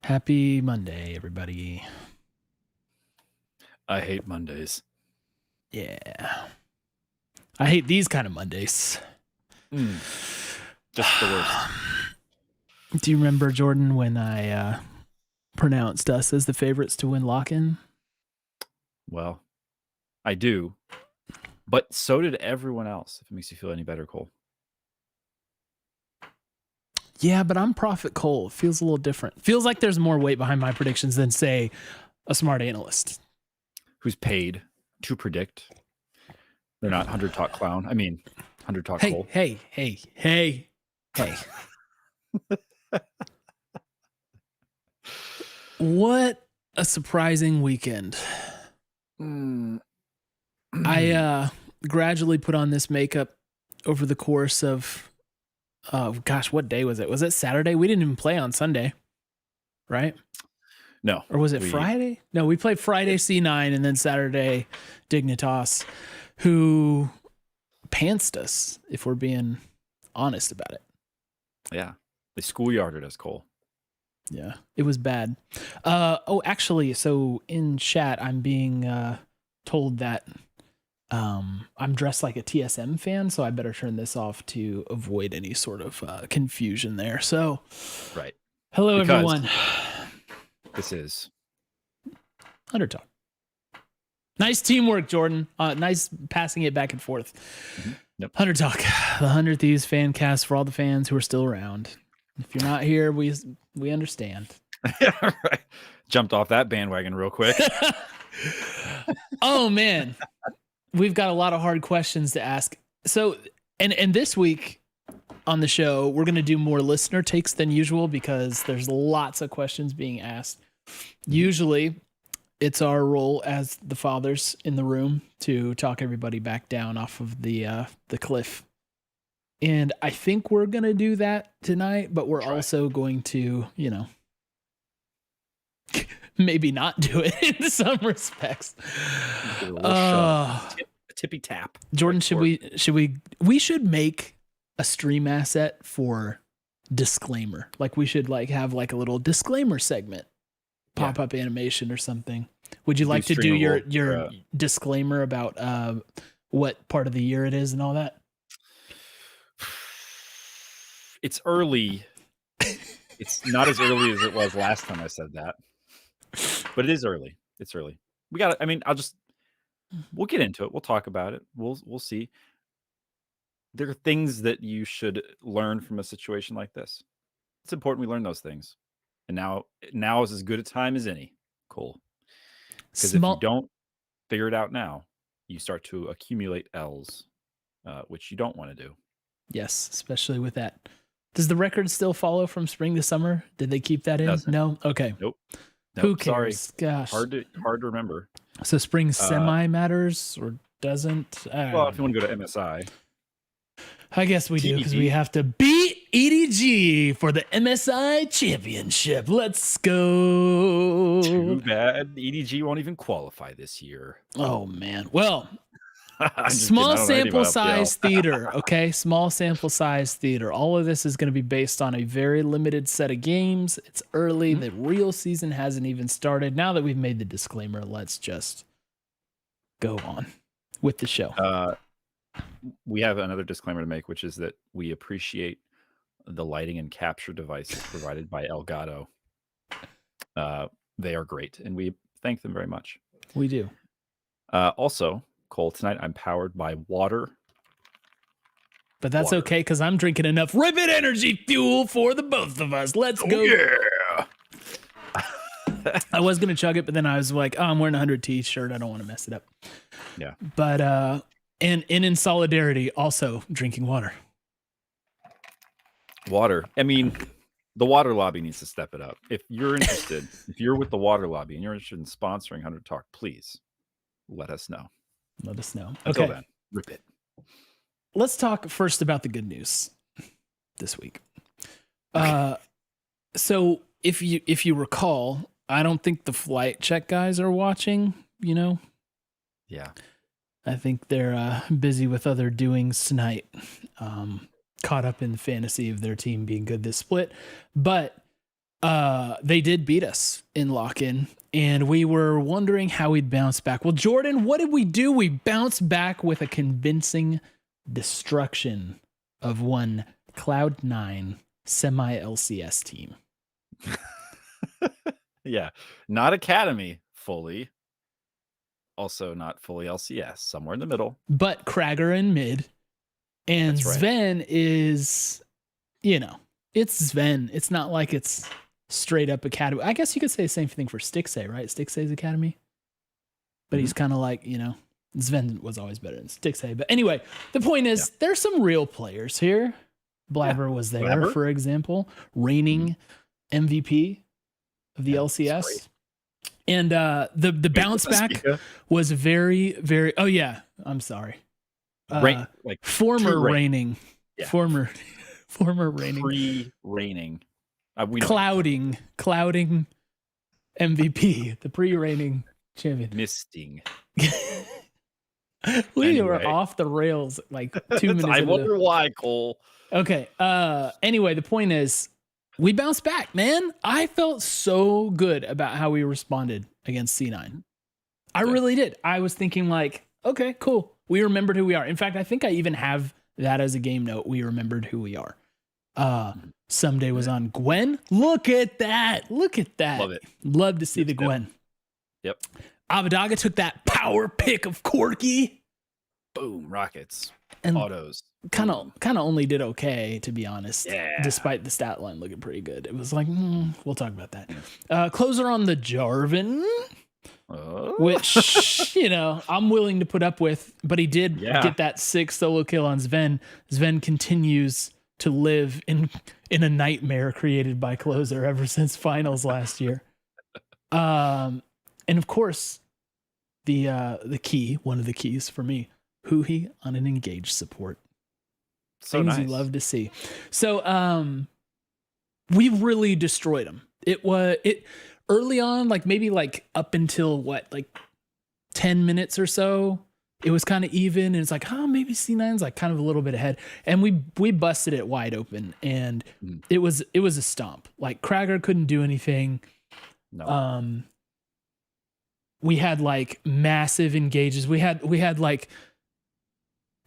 Happy Monday, everybody. I hate Mondays. Yeah. I hate these kind of Mondays. Just the worst. Do you remember, Jordan, when I pronounced us as the favorites to win Lock In? Well, I do. But so did everyone else, if it makes you feel any better, Cole. Yeah, but I'm Prophet Cole. It feels a little different. Feels like there's more weight behind my predictions than, say, a smart analyst. Who's paid to predict. They're not 100 Talk Clown. I mean, 100 Talk Cole. Hey. What a surprising weekend. I gradually put on this makeup over the course of, gosh, what day was it? Was it Saturday? We didn't even play on Sunday, right? No. Or was it Friday? No, we played Friday C9 and then Saturday Dignitas, who pantsed us, if we're being honest about it. Yeah. They schoolyarded us, Cole. Yeah, it was bad. Actually, so in chat, I'm being told that I'm dressed like a TSM fan, so I better turn this off to avoid any sort of confusion there. So, right. Hello, everyone. This is Undertalk. Nice teamwork, Jordan. Nice passing it back and forth. Yep. Undertalk, the 100 Thieves fan cast for all the fans who are still around. If you're not here, we understand. Right. Jumped off that bandwagon real quick. Oh man, we've got a lot of hard questions to ask. So, and this week on the show, we're going to do more listener takes than usual because there's lots of questions being asked. Usually, it's our role as the fathers in the room to talk everybody back down off of the cliff. And I think we're going to do that tonight, but we're also going to, maybe not do it in some respects. A tippy tap. Jordan, we should make a stream asset for disclaimer. Like we should have a little disclaimer segment, pop up animation or something. Would you like to do your disclaimer about what part of the year it is and all that? It's early. It's not as early as it was last time I said that, but it is early. It's early. We got. I mean, we'll get into it. We'll talk about it. We'll see. There are things that you should learn from a situation like this. It's important we learn those things. And now is as good a time as any. Cool. Because if you don't figure it out now, you start to accumulate L's, which you don't want to do. Yes, especially with that. Does the record still follow from spring to summer? Did they keep that in? Doesn't. No? Okay. Nope. Who cares? Sorry. Gosh. Hard to remember. So spring semi matters or doesn't? Well, if you want to go to MSI. I guess we do because we have to beat EDG for the MSI championship. Let's go. Too bad EDG won't even qualify this year. Oh, man. Well, small sample size theater, okay? Small sample size theater. All of this is going to be based on a very limited set of games. It's early. The real season hasn't even started. Now that we've made the disclaimer, let's just go on with the show. We have another disclaimer to make, which is that we appreciate the lighting and capture devices provided by Elgato. They are great, and we thank them very much. We do. Also, Cole, tonight I'm powered by water. But that's okay, because I'm drinking enough Ribbit Energy fuel for the both of us. Let's go. Yeah. I was going to chug it, but then I was like, I'm wearing a 100 t-shirt. I don't want to mess it up. Yeah. But, and in solidarity, also drinking water. Water. I mean, the water lobby needs to step it up. If you're interested, if you're with the water lobby and you're interested in sponsoring 100 Talk, please let us know. Let us know. Until then, rip it. Let's talk first about the good news this week. So if you recall, I don't think the flight check guys are watching, Yeah. I think they're busy with other doings tonight. caught up in the fantasy of their team being good this split, but they did beat us in Lock In, and we were wondering how we'd bounce back. Well, Jordan, what did we do? We bounced back with a convincing destruction of one Cloud9 semi LCS team. Yeah, not Academy fully. Also not fully LCS, somewhere in the middle. But Krager in mid, and That's right. Sven is, it's Sven. It's not like it's straight up Academy. I guess you could say the same thing for Stixay, right? Stixay's Academy. But he's kind of like, Sven was always better than Stixay. But anyway, the point is, there's some real players here. Blabber was there, for example, reigning MVP of the LCS. And the bounce back was very, very. Oh yeah, I'm sorry. Former reigning, former reigning, pre-reigning, clouding MVP, the pre-reigning champion. Misting. We were off the rails like 2 minutes. I wonder why, Cole. Okay. Anyway, the point is, we bounced back, man. I felt so good about how we responded against C9. I really did. I was thinking like, okay, cool. We remembered who we are. In fact, I think I even have that as a game note. We remembered who we are. Ssumday was on Gwen. Look at that. Love it. Love to see the Gwen. Yep. Abbedagge took that power pick of Corky. Boom, rockets. And autos. Kind of only did okay, to be honest. Yeah. Despite the stat line looking pretty good. It was like, we'll talk about that. Closer on the Jarvan, which, I'm willing to put up with. But he did get that 6 solo kill on Sven. Sven continues to live in a nightmare created by Closer ever since finals last year. And of course, the key, one of the keys for me, Huhi on an engaged support. So things nice. you love to see. So we really destroyed them. It early on, like maybe like up until 10 minutes or so, it was kind of even, and it's like, maybe C9's like kind of a little bit ahead, and we busted it wide open, and it was a stomp. Like Krager couldn't do anything. No. We had like massive engages. We had like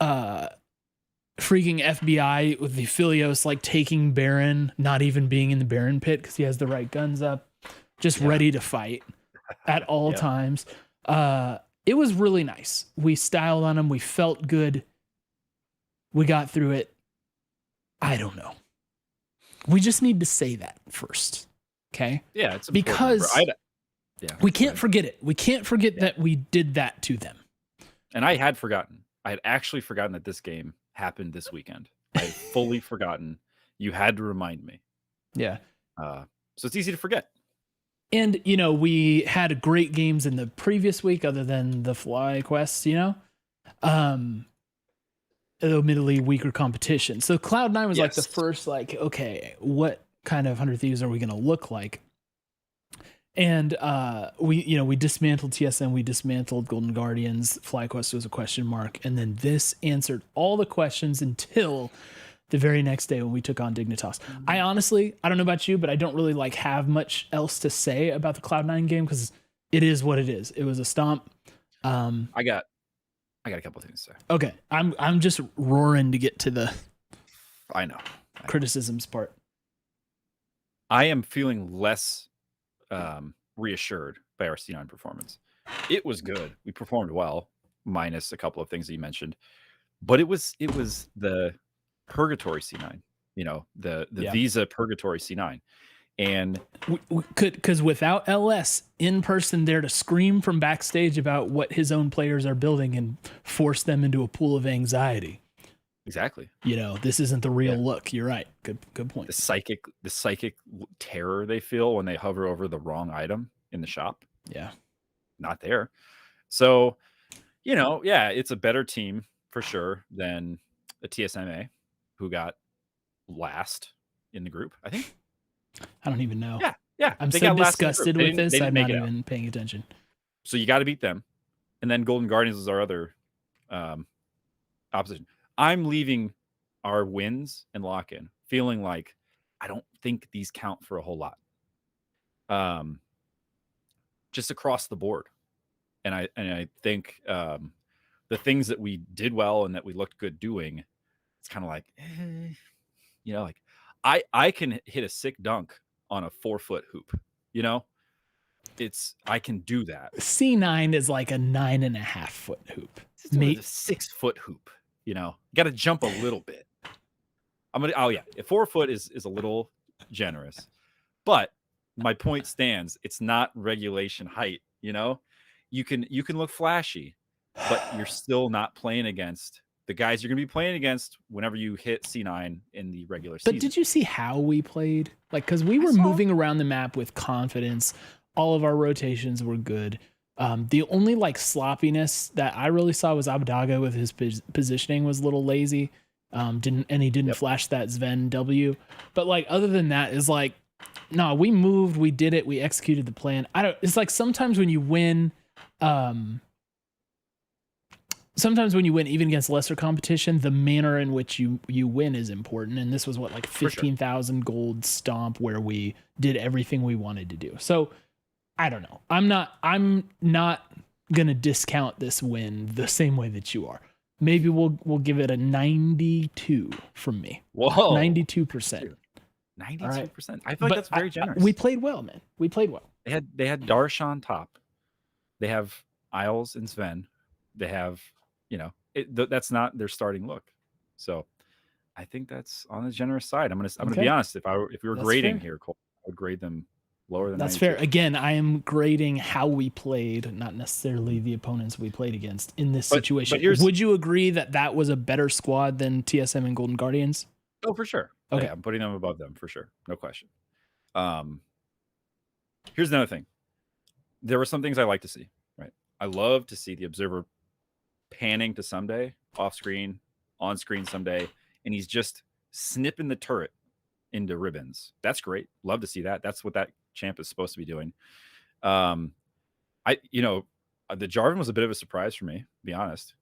freaking FBI with the Philios like taking Baron, not even being in the Baron pit because he has the right guns up, just ready to fight at all times. It was really nice. We styled on him. We felt good. We got through it. I don't know. We just need to say that first. Okay? Yeah, it's because we can't forget it. We can't forget that we did that to them. And I had forgotten. I had actually forgotten that this game happened this weekend. I had fully forgotten. You had to remind me. Yeah. So it's easy to forget. And, we had great games in the previous week other than the Fly Quests, admittedly weaker competition. So Cloud9 was like the first, okay, what kind of 100 Thieves are we going to look like? And we dismantled TSM, we dismantled Golden Guardians, FlyQuest was a question mark, and then this answered all the questions until the very next day when we took on Dignitas. I honestly, I don't know about you, but I don't really have much else to say about the Cloud9 game because it is what it is. It was a stomp. I got a couple things to say. Okay, I'm just roaring to get to the criticisms part. I am feeling less reassured by our C9 performance. It was good. We performed well, minus a couple of things that you mentioned. But it was the purgatory C9, the Visa purgatory C9. And we could, because without LS in person there to scream from backstage about what his own players are building and force them into a pool of anxiety. Exactly. This isn't the real look. You're right. Good point. The psychic terror they feel when they hover over the wrong item in the shop. Yeah. Not there. So, it's a better team for sure than a TSMA who got last in the group, I think. I don't even know. Yeah. I'm so disgusted with this. I'm not even paying attention. So you got to beat them. And then Golden Guardians is our other opposition. I'm leaving our wins and lock in, feeling like I don't think these count for a whole lot. Just across the board. And I think the things that we did well and that we looked good doing, it's kind of like, you know, like I can hit a sick dunk on a 4-foot hoop, you know? I can do that. C9 is like a 9.5-foot hoop. It's a 6-foot hoop, you know? Got to jump a little bit. Oh yeah, 4 foot is a little generous. But my point stands, it's not regulation height, you know? You can look flashy, but you're still not playing against the guys you're going to be playing against whenever you hit C9 in the regular season. But did you see how we played? Like, because we were moving around the map with confidence. All of our rotations were good. The only like sloppiness that I really saw was Abbedagge with his positioning was a little lazy. He didn't flash that Sven W. But like other than that, is like, no, we moved, we did it, we executed the plan. It's like sometimes when you win, even against lesser competition, the manner in which you win is important. And this was what, like 15,000 gold stomp where we did everything we wanted to do. So I don't know. I'm not gonna discount this win the same way that you are. Maybe we'll give it a 92 from me. Whoa, 92%. 92%. I feel like that's very generous. We played well, man. We played well. They had Darshan top. They have Isles and Sven. They have, you know, that's not their starting look. So I think that's on the generous side. I'm gonna be honest. If we were grading here, Cole, I would grade them lower than that's 92. fair. Again, I am grading how we played, not necessarily the opponents we played against in this situation. Would you agree that was a better squad than TSM and Golden Guardians? Oh, for sure. Okay, yeah, I'm putting them above them for sure, no question. Here's another thing. There were some things I like to see. Right, I love to see the observer panning to Ssumday off screen, on screen Ssumday, and he's just snipping the turret into ribbons. That's great. Love to see that. That's what that champ is supposed to be doing. The Jarvan was a bit of a surprise for me, to be honest.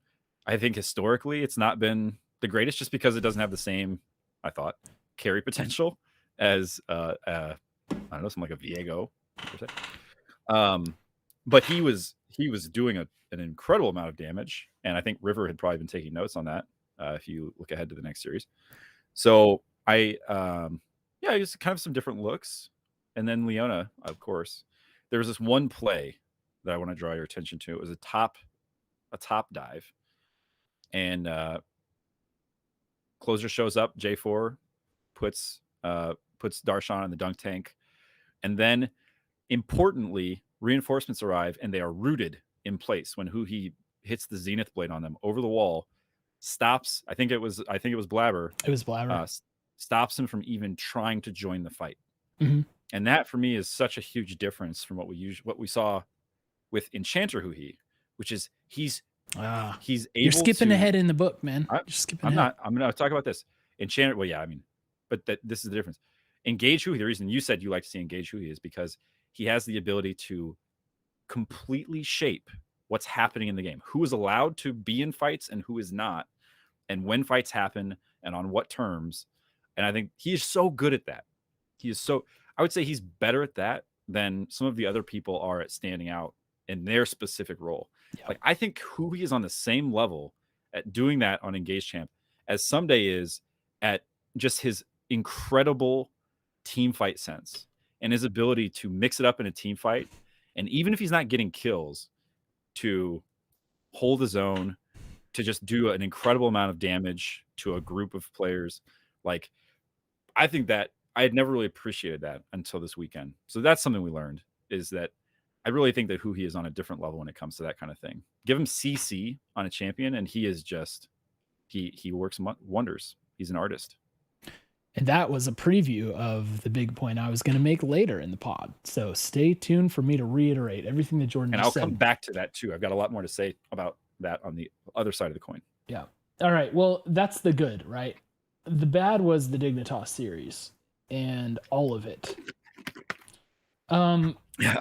I think historically it's not been the greatest just because it doesn't have the same, I thought, carry potential as I don't know, something like a Viego per se. But he was doing an incredible amount of damage, and I think River had probably been taking notes on that if you look ahead to the next series. So just kind of some different looks. And then Leona, of course, there was this one play that I want to draw your attention to. It was a top dive, and closer shows up. J4 puts Darshan in the dunk tank, and then importantly, reinforcements arrive, and they are rooted in place when Huhi hits the Zenith blade on them over the wall. Stops. I think it was Blabber. It was Blabber. Stops him from even trying to join the fight. Mm-hmm. And that for me is such a huge difference from what we saw with Enchanter Huhi, which is he's able. You're skipping ahead in the book, man. I'm going to talk about this. Enchanter. Well, yeah, I mean, but this is the difference. Engage Huhi. The reason you said you like to see Engage Huhi is because he has the ability to completely shape what's happening in the game. Who is allowed to be in fights and who is not, and when fights happen and on what terms. And I think he is so good at that. I would say he's better at that than some of the other people are at standing out in their specific role. Yeah. Like, I think Huhi is on the same level at doing that on Engage Champ as Ssumday is at just his incredible team fight sense and his ability to mix it up in a team fight. And even if he's not getting kills, to hold his own, to just do an incredible amount of damage to a group of players. Like, I think that I had never really appreciated that until this weekend. So that's something we learned, is that I really think that Huhi is on a different level when it comes to that kind of thing. Give him CC on a champion, and he is just, he works wonders. He's an artist. And that was a preview of the big point I was going to make later in the pod. So stay tuned for me to reiterate everything that Jordan just said. And I'll come back to that too. I've got a lot more to say about that on the other side of the coin. Yeah. All right. Well, that's the good, right? The bad was the Dignitas series and all of it. Yeah.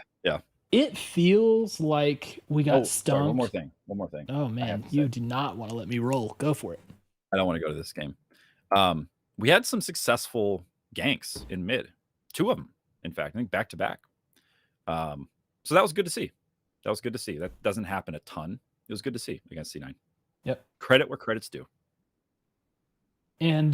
It feels like we got stumped. Sorry, one more thing. Oh man, you do not want to let me roll. Go for it. I don't want to go to this game. We had some successful ganks in mid, 2 of them, in fact, I think back to back. So that was good to see. That was good to see. That doesn't happen a ton. It was good to see against C9. Yep. Credit where credit's due. And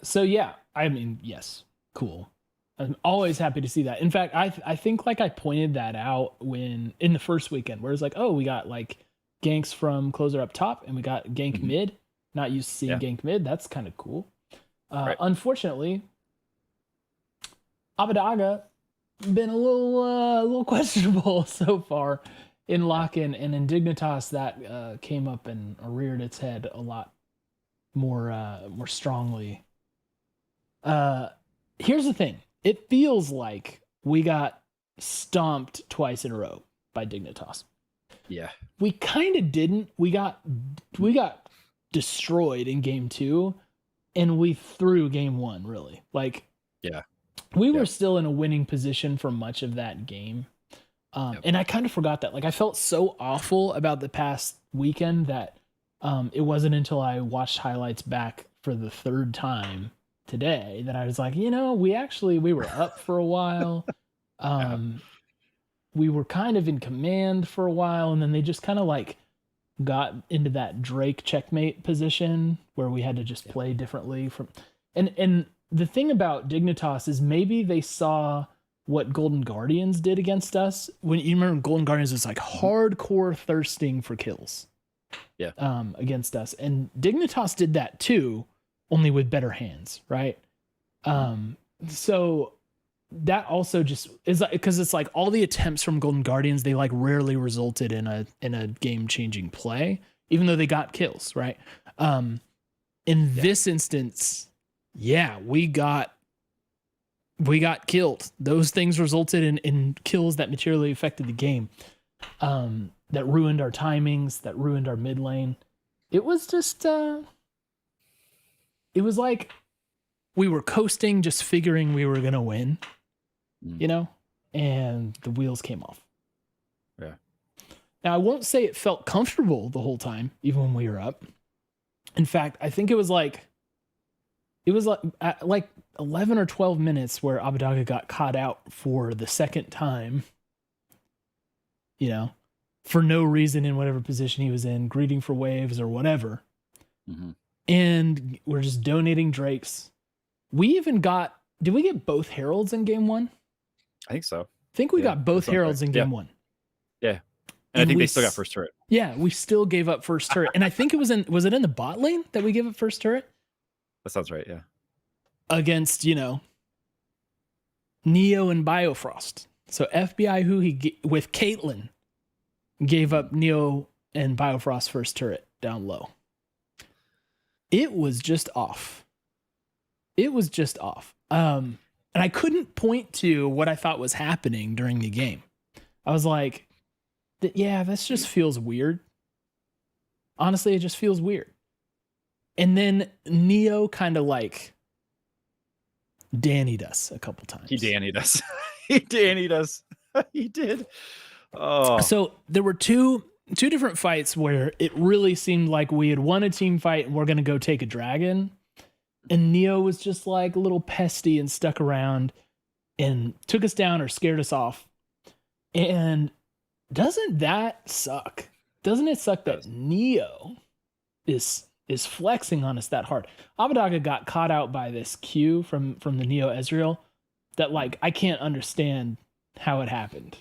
so yeah, I mean, yes, cool. I'm always happy to see that. In fact, I think like I pointed that out when in the first weekend where it's like, oh, we got like ganks from closer up top and we got gank mid. Not used to seeing gank mid. That's kind of cool. Right. Unfortunately, Abbedagge been a little questionable so far in Lock In, and in Dignitas that came up and reared its head a lot more strongly. Here's the thing. It feels like we got stomped twice in a row by Dignitas. Yeah. We kind of didn't. We got destroyed in game 2 and we threw game 1 really. Like we were still in a winning position for much of that game. And I kind of forgot that. Like I felt so awful about the past weekend that it wasn't until I watched highlights back for the 3rd time today that I was like, you know, we were up for a while. We were kind of in command for a while, and then they just kind of like got into that Drake checkmate position where we had to just play differently from and the thing about Dignitas is maybe they saw what Golden Guardians did against us. When you remember Golden Guardians was like hardcore thirsting for kills. Against us. And Dignitas did that too, only with better hands, right? So that also just is like, because it's like all the attempts from Golden Guardians, they like rarely resulted in a game-changing play, even though they got kills, right? In this instance, we got killed. Those things resulted in kills that materially affected the game. That ruined our timings, that ruined our mid lane. It was just, it was like we were coasting, just figuring we were going to win, you know, and the wheels came off. Yeah. Now, I won't say it felt comfortable the whole time, even when we were up. In fact, I think it was like 11 or 12 minutes where Abbedagge got caught out for the 2nd time, you know, for no reason in whatever position he was in, greeting for waves or whatever. And we're just donating Drakes. We even did we get both Heralds in game 1? I think so. I think we got both Heralds in game 1. Yeah. And I think they still got first turret. Yeah, we still gave up first turret. And I think was it in the bot lane that we gave up first turret? That sounds right, yeah. Against, you know, Neo and Biofrost. So FBI with Caitlyn gave up Neo and Biofrost first turret down low. It was just off. And I couldn't point to what I thought was happening during the game. I was like, this just feels weird. Honestly, it just feels weird. And then Neo kind of like Dannied us a couple times. He Dannied us. He Dannied us. He did. Oh. So there were two different fights where it really seemed like we had won a team fight and we're going to go take a dragon. And Neo was just like a little pesty and stuck around and took us down or scared us off. And doesn't that suck? Doesn't it suck that Neo is flexing on us that hard? Abbedagge got caught out by this Q from the Neo Ezreal that like I can't understand how it happened.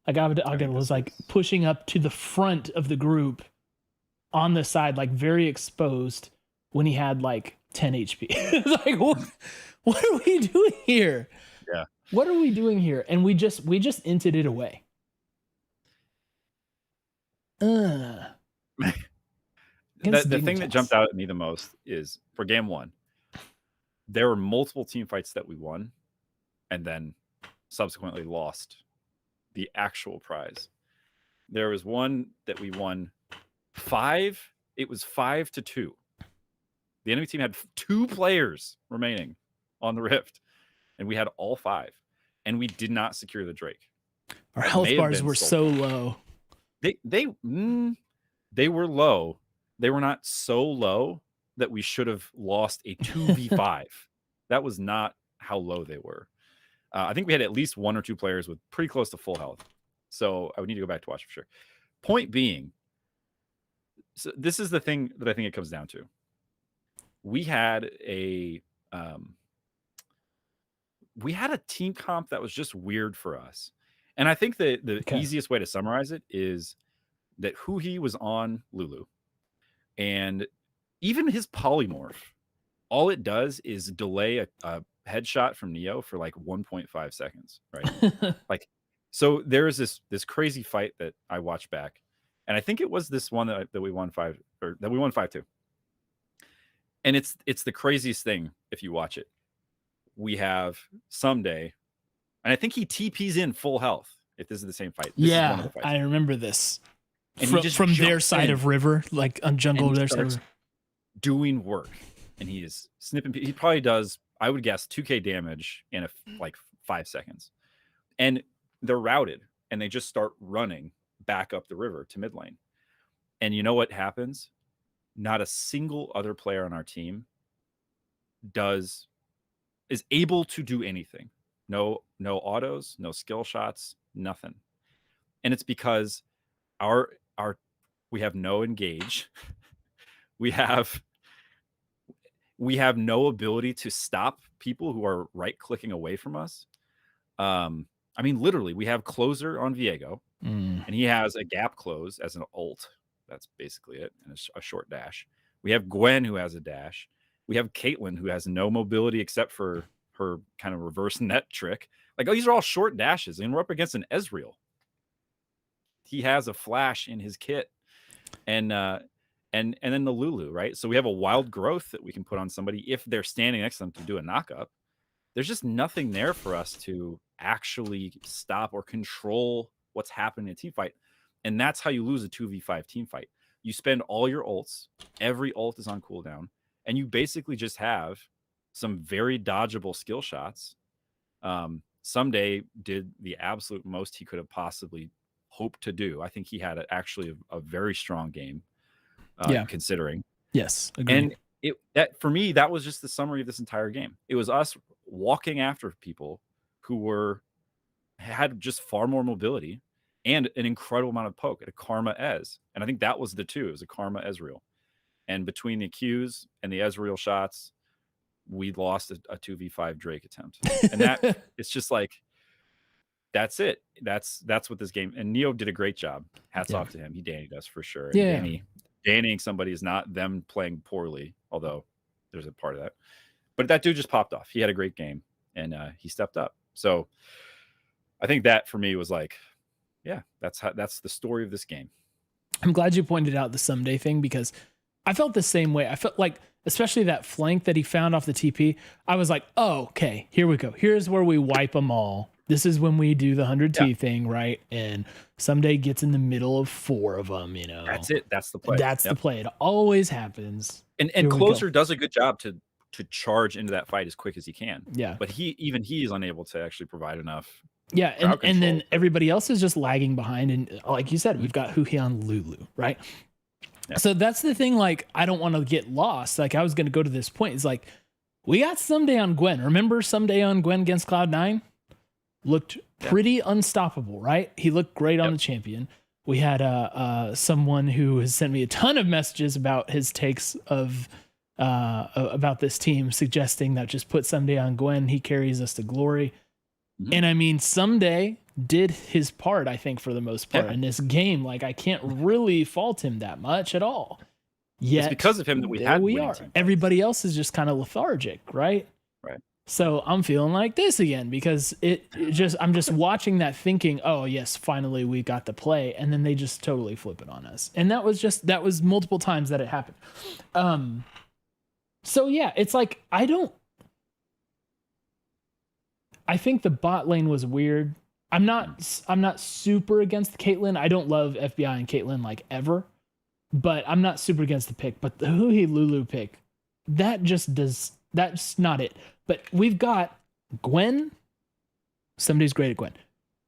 Like Abbedagge was like pushing up to the front of the group on the side, like very exposed when he had like 10 HP. It's like, what are we doing here? Yeah. What are we doing here? And we just inted it away. The thing that jumped out at me the most is for game 1, there were multiple team fights that we won and then subsequently lost the actual prize. There was one that we won 5. It was 5-2. The enemy team had 2 players remaining on the Rift, and we had all 5, and we did not secure the Drake. Our health bars were so low. They were low. They were not so low that we should have lost a 2v5. That was not how low they were. I think we had at least 1 or 2 players with pretty close to full health. So I would need to go back to watch for sure. Point being, so this is the thing that I think it comes down to. We had a team comp that was just weird for us. And I think the easiest way to summarize it is that Huhi was on Lulu. And even his polymorph, all it does is delay a headshot from Neo for like 1.5 seconds, right? Like, so there is this crazy fight that I watched back. And I think it was this one that we won 5-2. And it's the craziest thing if you watch it. We have Ssumday, and I think he TPs in full health. If this is the same fight, this is one of the fights. I remember this. And from their side of river, like on jungle, their side of river. Doing work, and he is snipping. He probably does, I would guess, 2k damage in like 5 seconds, and they're routed, and they just start running back up the river to mid lane. And you know what happens? Not a single other player on our team is able to do anything. No autos, no skill shots, nothing. And it's because we have no engage. we have no ability to stop people who are right clicking away from us. I mean, literally, we have closer on Viego, and he has a gap close as an ult. That's basically it, and a short dash. We have Gwen, who has a dash. We have Caitlyn, who has no mobility except for her kind of reverse net trick. Like, these are all short dashes, and we're up against an Ezreal. He has a flash in his kit, and then the Lulu, right? So we have a wild growth that we can put on somebody if they're standing next to them to do a knockup. There's just nothing there for us to actually stop or control what's happening in a team fight. And that's how you lose a 2v5 team fight. You spend all your ults, every ult is on cooldown, and you basically just have some very dodgeable skill shots. Ssumday did the absolute most he could have possibly hoped to do. I think he had actually a very strong game, considering. Yes, agreed. And that for me, that was just the summary of this entire game. It was us walking after people who had just far more mobility and an incredible amount of poke at a Karma Ez. And I think that was the two. It was a Karma Ezreal. And between the Qs and the Ezreal shots, we lost a 2v5 Drake attempt. And that it's just like, that's it. That's what this game, and Neo did a great job. Hats off to him. He Danny'd us for sure. And Dannying somebody is not them playing poorly, although there's a part of that. But that dude just popped off. He had a great game, and he stepped up. So I think that for me was like, that's the story of this game. I'm glad you pointed out the Ssumday thing, because I felt the same way. I felt like, especially that flank that he found off the TP, I was like, oh, okay, here we go. Here's where we wipe them all. This is when we do the 100T thing, right? And Ssumday gets in the middle of 4 of them, you know. That's it. That's the play. That's the play. It always happens. And Closer does a good job to charge into that fight as quick as he can. Yeah. But he is unable to actually provide enough. Yeah, and then everybody else is just lagging behind. And like you said, we've got Huhi on Lulu, right? Yeah. So that's the thing. Like, I don't want to get lost. Like, I was going to go to this point. It's like, we got Ssumday on Gwen. Remember Ssumday on Gwen against Cloud9? Looked pretty unstoppable, right? He looked great on the champion. We had someone who has sent me a ton of messages about his takes of about this team, suggesting that just put Ssumday on Gwen. He carries us to glory. Mm-hmm. And I mean, Ssumday did his part, I think, for the most part in this game. Like, I can't really fault him that much at all. Yet, it's because of him that we are. Everybody else is just kind of lethargic, right? Right. So I'm feeling like this again, because I'm just watching that thinking, oh yes, finally we got the play. And then they just totally flip it on us. And that was multiple times that it happened. So yeah, it's like, I think the bot lane was weird. I'm not super against Caitlyn. I don't love FBI and Caitlyn like ever, but I'm not super against the pick. But the Huhi Lulu pick, that's not it. But we've got Gwen. Somebody's great at Gwen.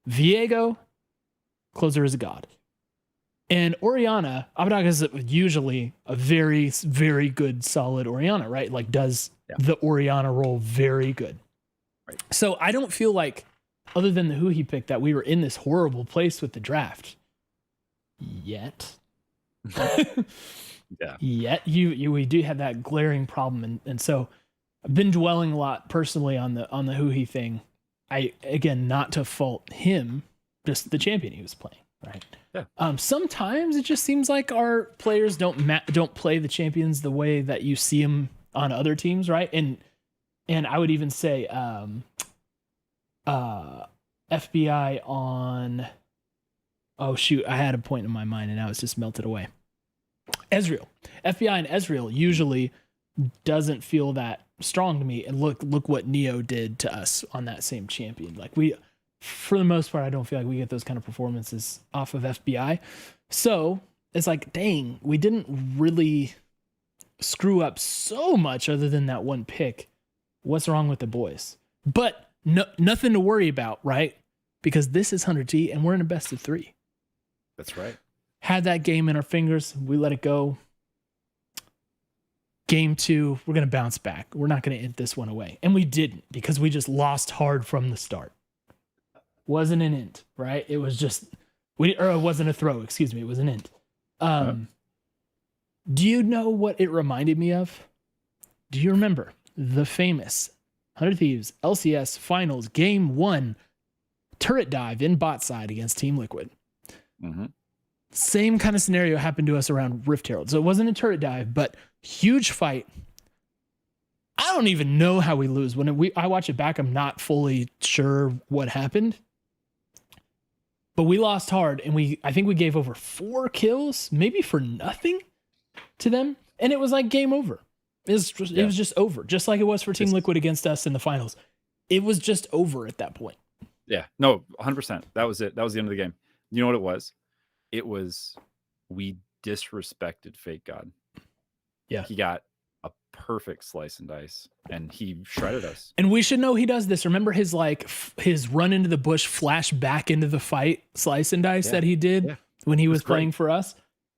Viego, Closer is a god. And Orianna, Abbedagge is usually a very, very good, solid Orianna, right? Like does the Orianna role very good. Right. So I don't feel like, other than the who he picked, that we were in this horrible place with the draft yet. Yet we do have that glaring problem, and so I've been dwelling a lot personally on the who he thing. Again, not to fault him, just the champion he was playing, right? Yeah. Sometimes it just seems like our players don't play the champions the way that you see them on other teams, right? And I would even say FBI on, oh shoot, I had a point in my mind and now it's just melted away. Ezreal. FBI and Ezreal usually doesn't feel that strong to me. And look what Neo did to us on that same champion. Like for the most part, I don't feel like we get those kind of performances off of FBI. So it's like, dang, we didn't really screw up so much other than that one pick. What's wrong with the boys? But nothing to worry about, right? Because this is 100T and we're in a best of 3. That's right. Had that game in our fingers. We let it go. Game 2, we're going to bounce back. We're not going to end this one away. And we didn't, because we just lost hard from the start. Wasn't an int, right? It was just, it wasn't a throw, excuse me. It was an int. Do you know what it reminded me of? Do you remember the famous 100 Thieves LCS Finals Game 1 turret dive in bot side against Team Liquid? Mm-hmm. Same kind of scenario happened to us around Rift Herald. So it wasn't a turret dive, but huge fight. I don't even know how we lose. When I watch it back, I'm not fully sure what happened. But we lost hard, and I think we gave over 4 kills, maybe for nothing to them. And it was like game over. It was just over, just like it was for Team Liquid against us in the finals. It was just over at that point. Yeah, no, 100%. That was it. That was the end of the game. You know what it was? It was, we disrespected Fake God. Yeah. He got a perfect slice and dice, and he shredded us. And we should know he does this. Remember his his run into the bush, flash back into the fight, slice and dice that he did when he was playing for us?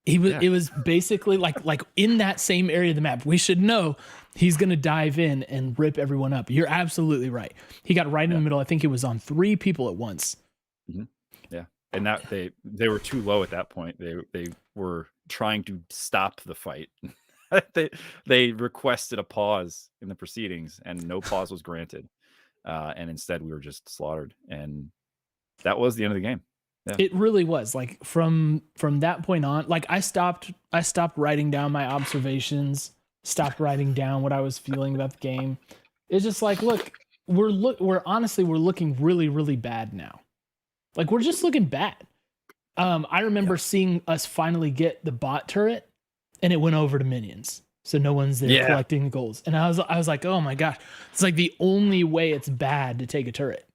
It was basically like in that same area of the map. We should know he's going to dive in and rip everyone up. You're absolutely right. He got right in the middle. I think it was on 3 people at once. Mm-hmm. Yeah. And that they were too low at that point. They were trying to stop the fight. they requested a pause in the proceedings, and no pause was granted. And instead, we were just slaughtered, and that was the end of the game. Yeah. It really was. Like from that point on, like I stopped writing down my observations, stopped writing down what I was feeling about the game. It's just like, look, we're honestly looking really, really bad now. Like we're just looking bad. I remember seeing us finally get the bot turret, and it went over to minions, so no one's there collecting the golds. And I was like, oh my gosh, it's like the only way it's bad to take a turret.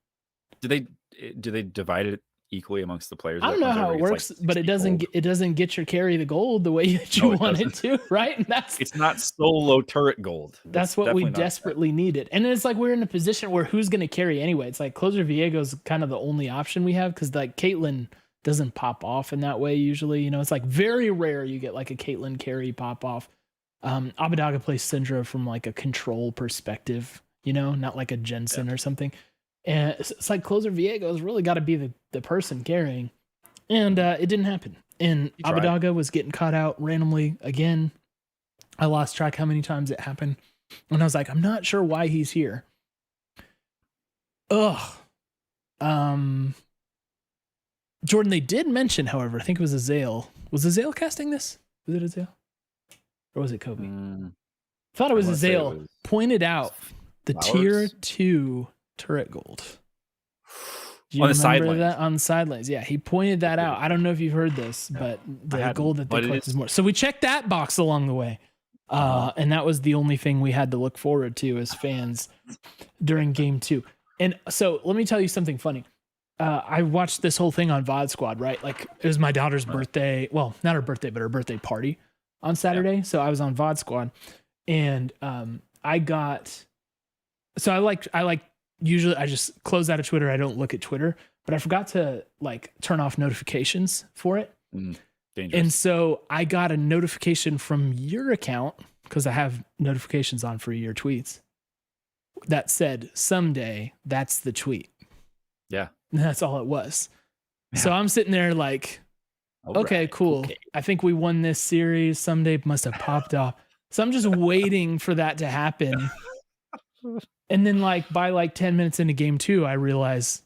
Do they divide it equally amongst the players? I don't know how it works, like, but it doesn't get your carry the gold the way that you want it to, right? And it's not solo turret gold. That's what we desperately needed. And it's like we're in a position where who's going to carry anyway? It's like Closer Viego's kind of the only option we have, because like Caitlyn doesn't pop off in that way usually. You know, it's like very rare you get like a Caitlyn carry pop off. Abbedagge plays Syndra from like a control perspective, you know, not like a Jensen or something. And it's like Closer Viego's really got to be the person carrying. And it didn't happen. And Abbedagge was getting caught out randomly again. I lost track how many times it happened. And I was like, I'm not sure why he's here. Jordan, they did mention, however, I think it was Azael. Was Azael casting this? Was it Azael? Or was it Kobe? I thought it was Azael. Pointed out the tier 2 turret gold. Do you on the remember sidelines. that on the sidelines? Yeah, he pointed that out. I don't know if you've heard this, but the gold that they collect is more. So we checked that box along the way. And that was the only thing we had to look forward to as fans during game 2. And so let me tell you something funny. I watched this whole thing on VOD Squad, right? Like it was my daughter's birthday. Well, not her birthday, but her birthday party on Saturday. So I was on VOD Squad, and usually I just close out of Twitter. I don't look at Twitter, but I forgot to like turn off notifications for it. Dangerous. And so I got a notification from your account, because I have notifications on for your tweets, that said, "Ssumday, that's the tweet." Yeah. And that's all it was. Yeah. So I'm sitting there like, okay, right, cool. okay. I think we won this series. Ssumday must have popped off. So I'm just waiting for that to happen. And then like by like 10 minutes into game 2, I realize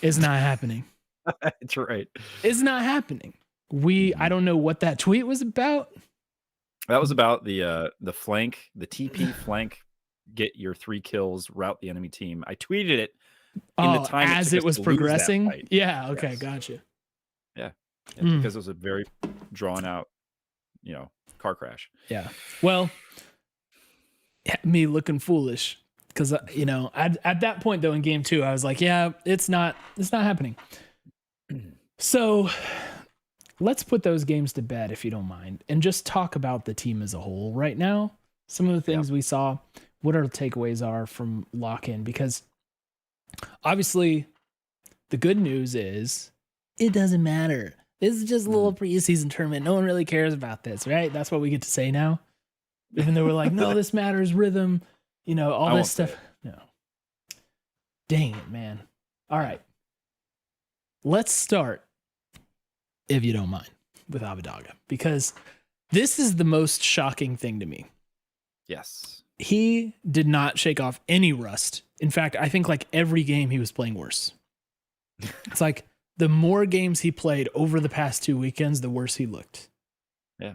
it's not happening. That's right. It's not happening. I don't know what that tweet was about. That was about the flank, the TP flank, get your 3 kills, route the enemy team. I tweeted it in the time as took it us was to lose that progressing. fight. Yeah. Okay. Yes. Gotcha. Yeah. Because it was a very drawn out, car crash. Yeah. Well, me looking foolish because at that point though in game 2 I was like, yeah, it's not happening. So let's put those games to bed if you don't mind, and just talk about the team as a whole right now. Some of the things we saw, what our takeaways are from Lock In, because obviously the good news is it doesn't matter. This is just a little preseason tournament. No one really cares about this, right? That's what we get to say now. Even though we're like, no, this matters, rhythm, all this stuff. No. Dang it, man. All right. Let's start, if you don't mind, with Abbedagge, because this is the most shocking thing to me. Yes. He did not shake off any rust. In fact, I think like every game he was playing worse. It's like the more games he played over the past 2 weekends, the worse he looked. Yeah.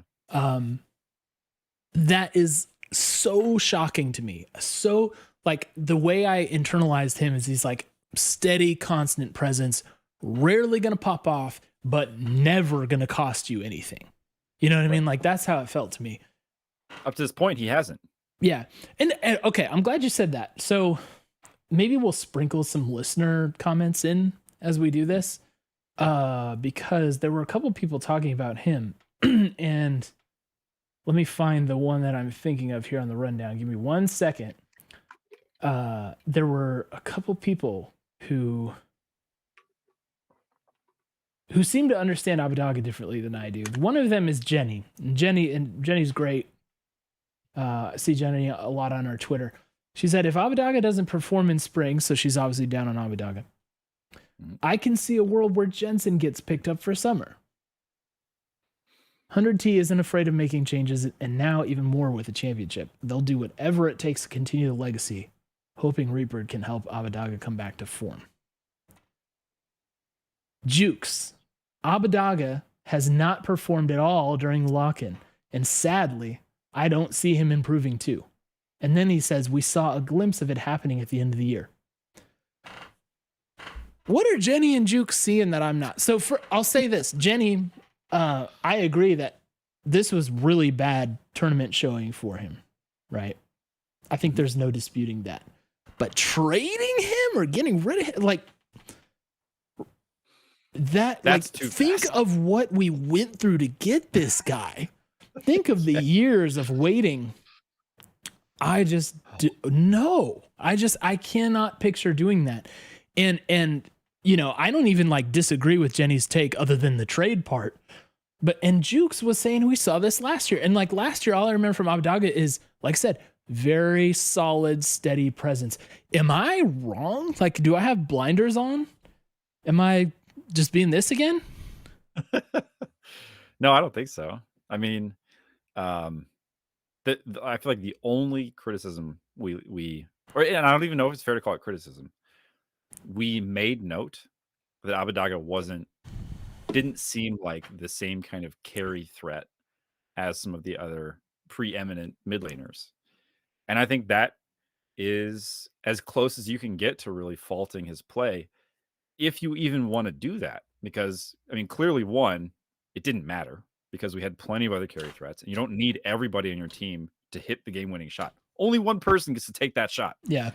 That is so shocking to me. So like the way I internalized him is he's like steady, constant presence, rarely going to pop off, but never going to cost you anything. You know what I mean? Like that's how it felt to me. Up to this point, he hasn't. Yeah. And okay, I'm glad you said that. So maybe we'll sprinkle some listener comments in as we do this, because there were a couple people talking about him. And let me find the one that I'm thinking of here on the rundown. Give me 1 second. There were a couple people who seem to understand Abbedagge differently than I do. One of them is Jenny. Jenny's great. I see Jenny a lot on her Twitter. She said, if Abbedagge doesn't perform in spring, so she's obviously down on Abbedagge, I can see a world where Jensen gets picked up for summer. 100T isn't afraid of making changes, and now even more with the championship. They'll do whatever it takes to continue the legacy, hoping Reaper can help Abbedagge come back to form. Jukes. Abbedagge has not performed at all during the lock-in, and sadly, I don't see him improving too. And then he says, we saw a glimpse of it happening at the end of the year. What are Jenny and Jukes seeing that I'm not? So I'll say this, Jenny, I agree that this was really bad tournament showing for him, right? I think there's no disputing that. But trading him or getting rid of him, like that, that's like too think fast. of what we went through to get this guy. Think of the years of waiting. I cannot picture doing that. And I don't even like disagree with Jenny's take other than the trade part. And Jukes was saying we saw this last year. And like last year, all I remember from Abbedagge is, like I said, very solid, steady presence. Am I wrong? Like, do I have blinders on? Am I just being this again? No, I don't think so. I mean, I feel like the only criticism and I don't even know if it's fair to call it criticism. We made note that Abbedagge didn't seem like the same kind of carry threat as some of the other preeminent mid laners. And I think that is as close as you can get to really faulting his play, if you even want to do that. Because, I mean, clearly, one, it didn't matter because we had plenty of other carry threats, and you don't need everybody on your team to hit the game-winning shot. Only one person gets to take that shot. Yeah.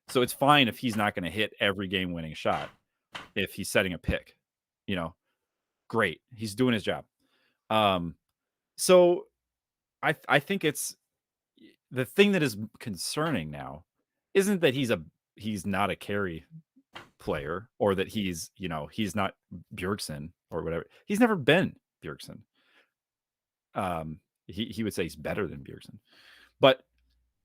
So it's fine if he's not going to hit every game-winning shot if he's setting a pick. Great. He's doing his job. So I think it's the thing that is concerning now isn't that he's not a carry player, or that he's, he's not Bjergsen or whatever. He's never been Bjergsen. He would say he's better than Bjergsen. But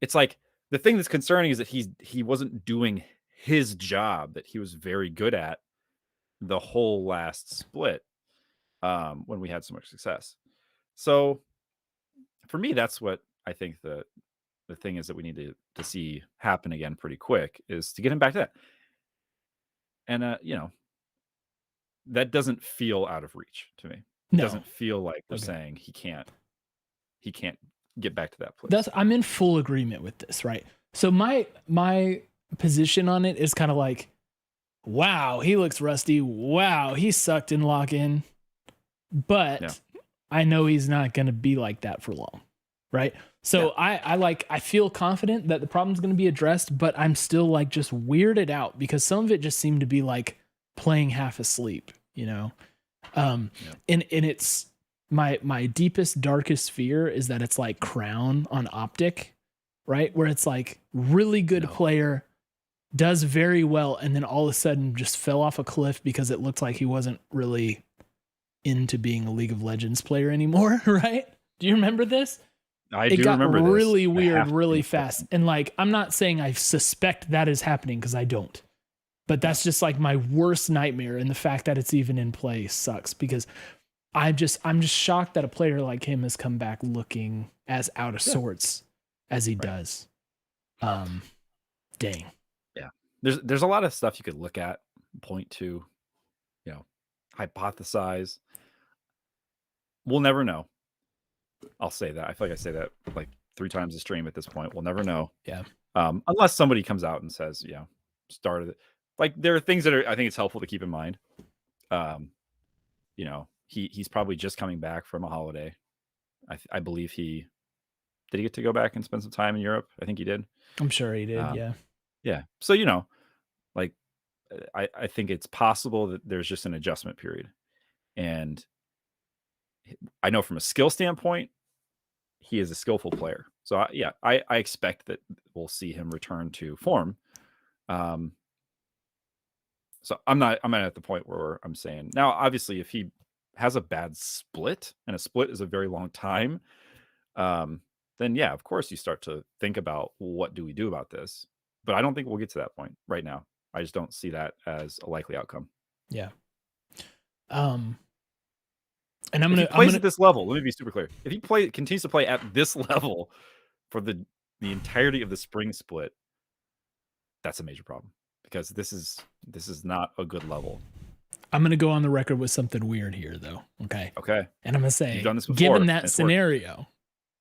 it's like the thing that's concerning is that he wasn't doing his job that he was very good at the whole last split when we had so much success. So for me, that's what I think the thing is that we need to see happen again pretty quick, is to get him back to that. And that doesn't feel out of reach to me. It doesn't feel like we're saying he can't get back to that place. I'm in full agreement with this, right? So my position on it is kind of like, wow, he looks rusty. Wow, he sucked in Lock In. But I know he's not going to be like that for long, right? So I feel confident that the problem's going to be addressed, but I'm still like just weirded out because some of it just seemed to be like playing half asleep, and it's my deepest, darkest fear is that it's like Crown on Optic, right? Where it's like really good player, does very well, and then all of a sudden just fell off a cliff because it looked like he wasn't really into being a League of Legends player anymore, right? Do you remember this? It got really weird really fast. And like, I'm not saying I suspect that is happening because I don't. But that's just like my worst nightmare, and the fact that it's even in play sucks because I'm just shocked that a player like him has come back looking as out of sorts as he does. Dang. Yeah. There's a lot of stuff you could look at, point to, hypothesize. We'll never know. I'll say that. I feel like I say that like 3 times a stream at this point. We'll never know. Yeah. Unless somebody comes out and says, started it. Like, there are things that I think it's helpful to keep in mind. He's probably just coming back from a holiday. I believe did he get to go back and spend some time in Europe? I think he did. I'm sure he did. Yeah. So, like, I think it's possible that there's just an adjustment period. And I know from a skill standpoint, he is a skillful player. So I expect that we'll see him return to form. So I'm not at the point where I'm saying now, obviously, if he has a bad split, and a split is a very long time, then of course you start to think about, well, what do we do about this? But I don't think we'll get to that point right now. I just don't see that as a likely outcome. Yeah. And if he plays at this level, let me be super clear. If he continues to play at this level for the entirety of the spring split, that's a major problem, because this is not a good level. I'm going to go on the record with something weird here, though. Okay. And I'm going to say, given that scenario,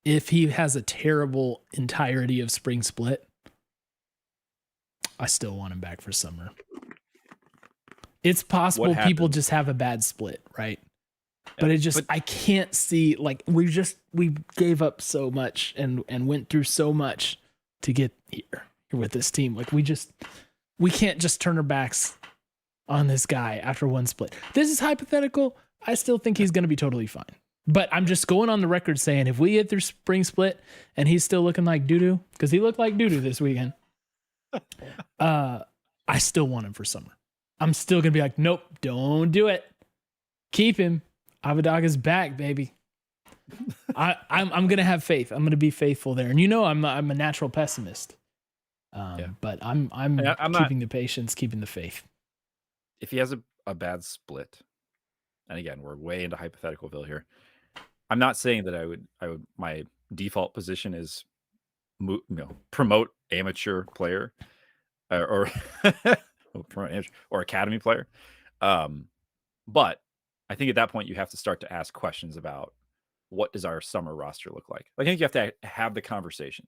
if he has a terrible entirety of spring split, I still want him back for summer. It's possible people just have a bad split, right? But I can't see, like, we gave up so much and went through so much to get here with this team. Like, we can't just turn our backs on this guy after one split. This is hypothetical. I still think he's going to be totally fine. But I'm just going on the record saying, if we get through spring split and he's still looking like doo-doo, because he looked like doo-doo this weekend, I still want him for summer. I'm still going to be like, nope, don't do it. Keep him. Abbedagge is back, baby. I'm going to have faith. I'm going to be faithful there. And I'm a natural pessimist. But I'm keeping the patience, keeping the faith. If he has a bad split, and again, we're way into hypotheticalville here, I'm not saying that I would my default position is promote amateur player or promote amateur or academy player. But I think at that point you have to start to ask questions about, what does our summer roster look like? I think you have to have the conversation.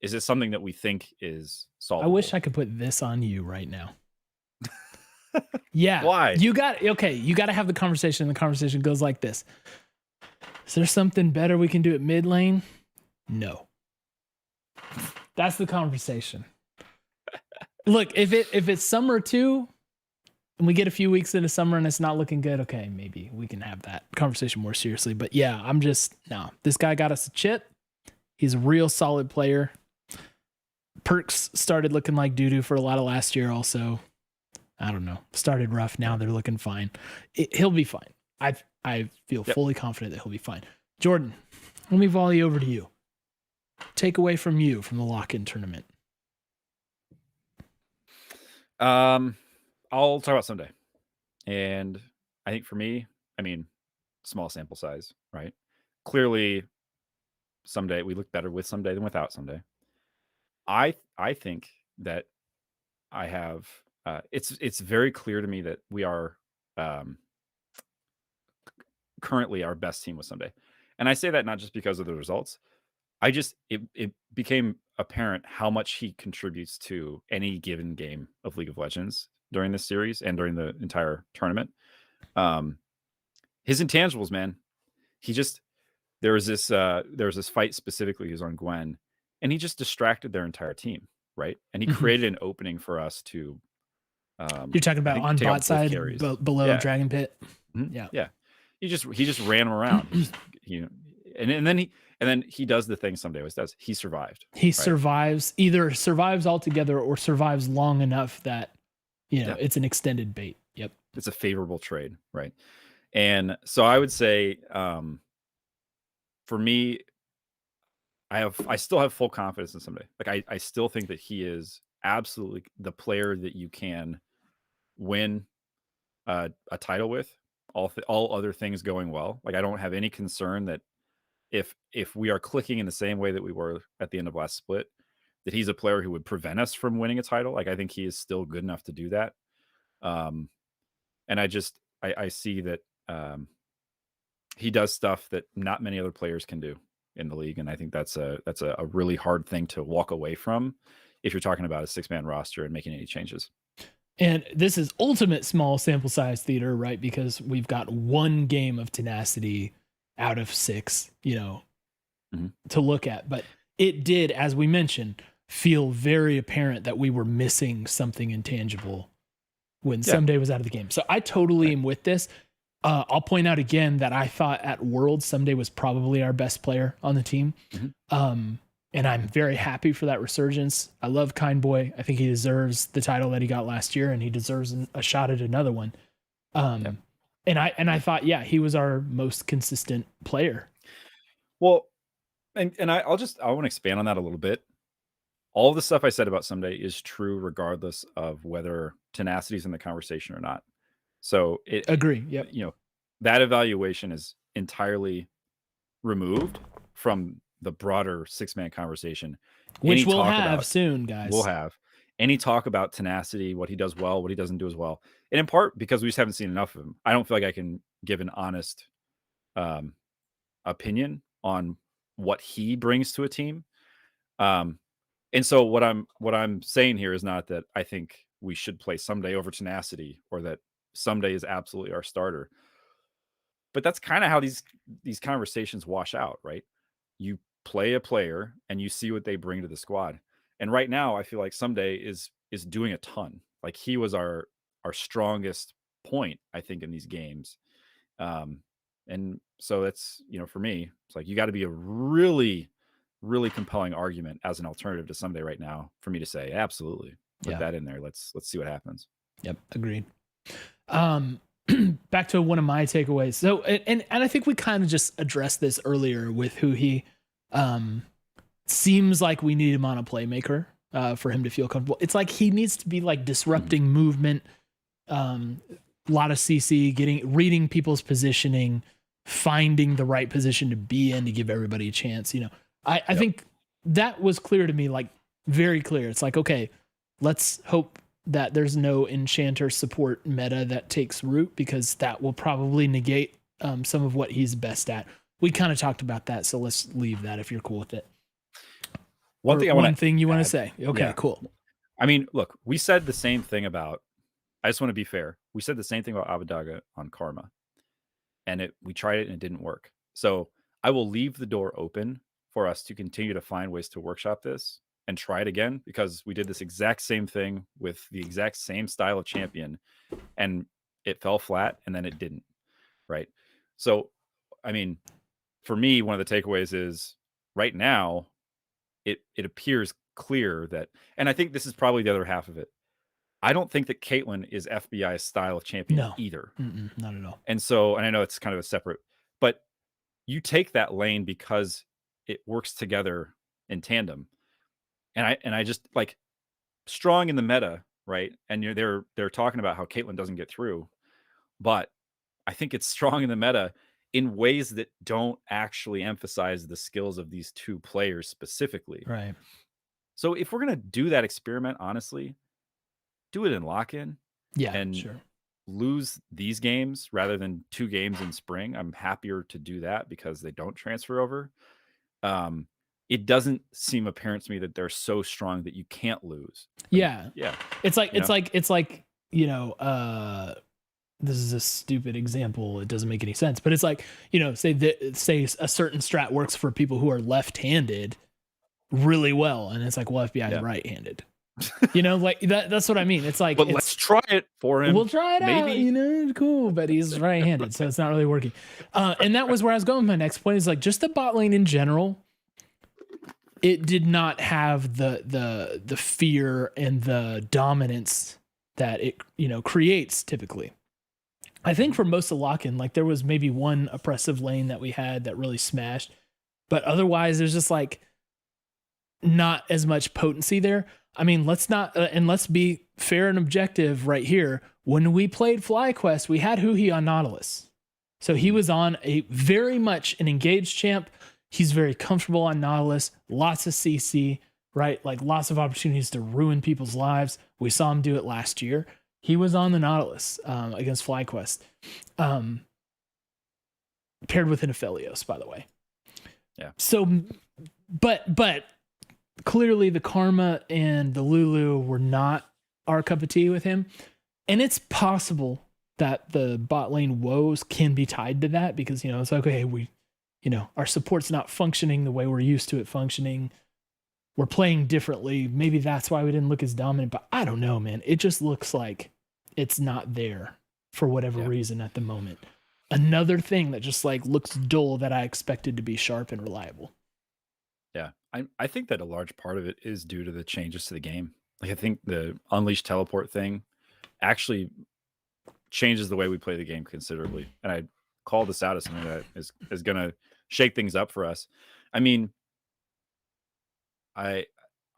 Is this something that we think is solvable? I wish I could put this on you right now. Yeah. Why? You got to have the conversation. And the conversation goes like this. Is there something better we can do at mid lane? No. That's the conversation. Look, if it's summer 2 and we get a few weeks into summer and it's not looking good, okay, maybe we can have that conversation more seriously. But yeah, this guy got us a chip. He's a real solid player. Perks started looking like doo-doo for a lot of last year also. I don't know. Started rough. Now they're looking fine. He'll be fine. I feel fully confident that he'll be fine. Jordan, let me volley over to you. Takeaway from you from the lock-in tournament. I'll talk about Ssumday. And I think for me, I mean, small sample size, right? Clearly, Ssumday we look better with Ssumday than without Ssumday. I think that I have it's very clear to me that we are um, currently our best team with Ssumday. And I say that not just because of the results. It became apparent how much he contributes to any given game of League of Legends during this series and during the entire tournament. Um, his intangibles, man. He just there was this fight specifically. He was on Gwen, and he just distracted their entire team, right? And he created an opening for us to, You're talking I about think, on take out bot both side carries. below Yeah, Dragon Pit. yeah. He just ran him around. He just, you know, and then he does the thing Ssumday always does. He survived. He right? survives, either survives altogether or survives long enough that it's an extended bait. Yep. It's a favorable trade, right? And so I would say, for me, I still have full confidence in Ssumday. Like I still think that he is absolutely the player that you can win a title with. All other things going well. Like I don't have any concern that if we are clicking in the same way that we were at the end of last split, that he's a player who would prevent us from winning a title. Like I think he is still good enough to do that. And I see that he does stuff that not many other players can do in the league, and I think that's a really hard thing to walk away from if you're talking about a 6-man roster and making any changes. And this is ultimate small sample size theater, right? Because we've got one game of Tenacity out of 6, to look at. But it did, as we mentioned, feel very apparent that we were missing something intangible when Ssumday was out of the game. So I totally am with this. I'll point out again that I thought at Worlds Ssumday was probably our best player on the team. And I'm very happy for that resurgence. I love Kind Boy. I think he deserves the title that he got last year, and he deserves a shot at another one. And I thought, he was our most consistent player. Well, and I want to expand on that a little bit. All of the stuff I said about Ssumday is true regardless of whether Tenacity's in the conversation or not. So Agree. Yep. That evaluation is entirely removed from the broader 6-man conversation, which we'll have soon, guys. We'll have any talk about Tenacity, what he does well, what he doesn't do as well, and in part because we just haven't seen enough of him. I don't feel like I can give an honest opinion on what he brings to a team. And so what I'm saying here is not that I think we should play Ssumday over Tenacity or that Ssumday is absolutely our starter. But that's kind of how these conversations wash out, right? You play a player and you see what they bring to the squad. And right now I feel like Ssumday is doing a ton. Like he was our strongest point, I think, in these games. And so that's, for me, it's like you got to be a really, really compelling argument as an alternative to Ssumday right now for me to say, absolutely, put that in there. Let's see what happens. Yep. Agreed. Back to one of my takeaways. So, and I think we kind of just addressed this earlier with who he seems like we need him on a playmaker for him to feel comfortable. It's like he needs to be like disrupting movement, a lot of CC, reading people's positioning, finding the right position to be in to give everybody a chance. I think that was clear to me, like very clear. It's like, okay, let's hope that there's no enchanter support meta that takes root, because that will probably negate some of what he's best at. We kind of talked about that, so let's leave that if you're cool with it. One thing you want to say? Okay, cool. I mean, look, we said the same thing about. I just want to be fair. We said the same thing about Abbedagge on Karma, and we tried it and it didn't work. So I will leave the door open for us to continue to find ways to workshop this and try it again, because we did this exact same thing with the exact same style of champion and it fell flat and then it didn't. Right. So, I mean, for me, one of the takeaways is right now it appears clear that, and I think this is probably the other half of it. I don't think that Caitlyn is FBI's style of champion No, either. not at all. And so, and I know it's kind of a separate, but you take that lane because it works together in tandem. And I just like strong in the meta, right? And they're talking about how Caitlyn doesn't get through, but I think it's strong in the meta in ways that don't actually emphasize the skills of these two players specifically. Right. So if we're gonna do that experiment, honestly, do it in lock-in Yeah, and sure. lose these games rather than 2 games in spring. I'm happier to do that because they don't transfer over. It doesn't seem apparent to me that they're so strong that you can't lose. Yeah. Yeah. It's like You it's know? like it's like, you know, this is a stupid example. It doesn't make any sense, but it's like, you know, say a certain strat works for people who are left-handed really well, and it's like, well, FBI is Yeah. right-handed. You know, like that's what I mean. It's like, But let's try it for him. we'll try it out, Maybe. you know, cool, but he's right-handed, so it's not really working. And that was where I was going with my next point, is like just the bot lane in general. It did not have the fear and the dominance that it, you know, creates typically. I think for most of lock-in, like there was maybe one oppressive lane that we had that really smashed, but otherwise there's just like not as much potency there. I mean, let's not and let's be fair and objective right here. When we played FlyQuest, we had Huhi on Nautilus, so he was on a very much an engaged champ. He's very comfortable on Nautilus, lots of CC, right? Like lots of opportunities to ruin people's lives. We saw him do it last year. He was on the Nautilus against FlyQuest, paired with an Aphelios, by the way. Yeah. So, but clearly the Karma and the Lulu were not our cup of tea with him. And it's possible that the bot lane woes can be tied to that, because, you know, it's like, okay, you know, our support's not functioning the way we're used to it functioning. We're playing differently. Maybe that's why we didn't look as dominant, but I don't know, man. It just looks like it's not there for whatever reason at the moment. Another thing that just like looks dull that I expected to be sharp and reliable. Yeah. I think that a large part of it is due to the changes to the game. Like I think the Unleash teleport thing actually changes the way we play the game considerably. And I call this out as something that is going to shake things up for us. I mean, I'm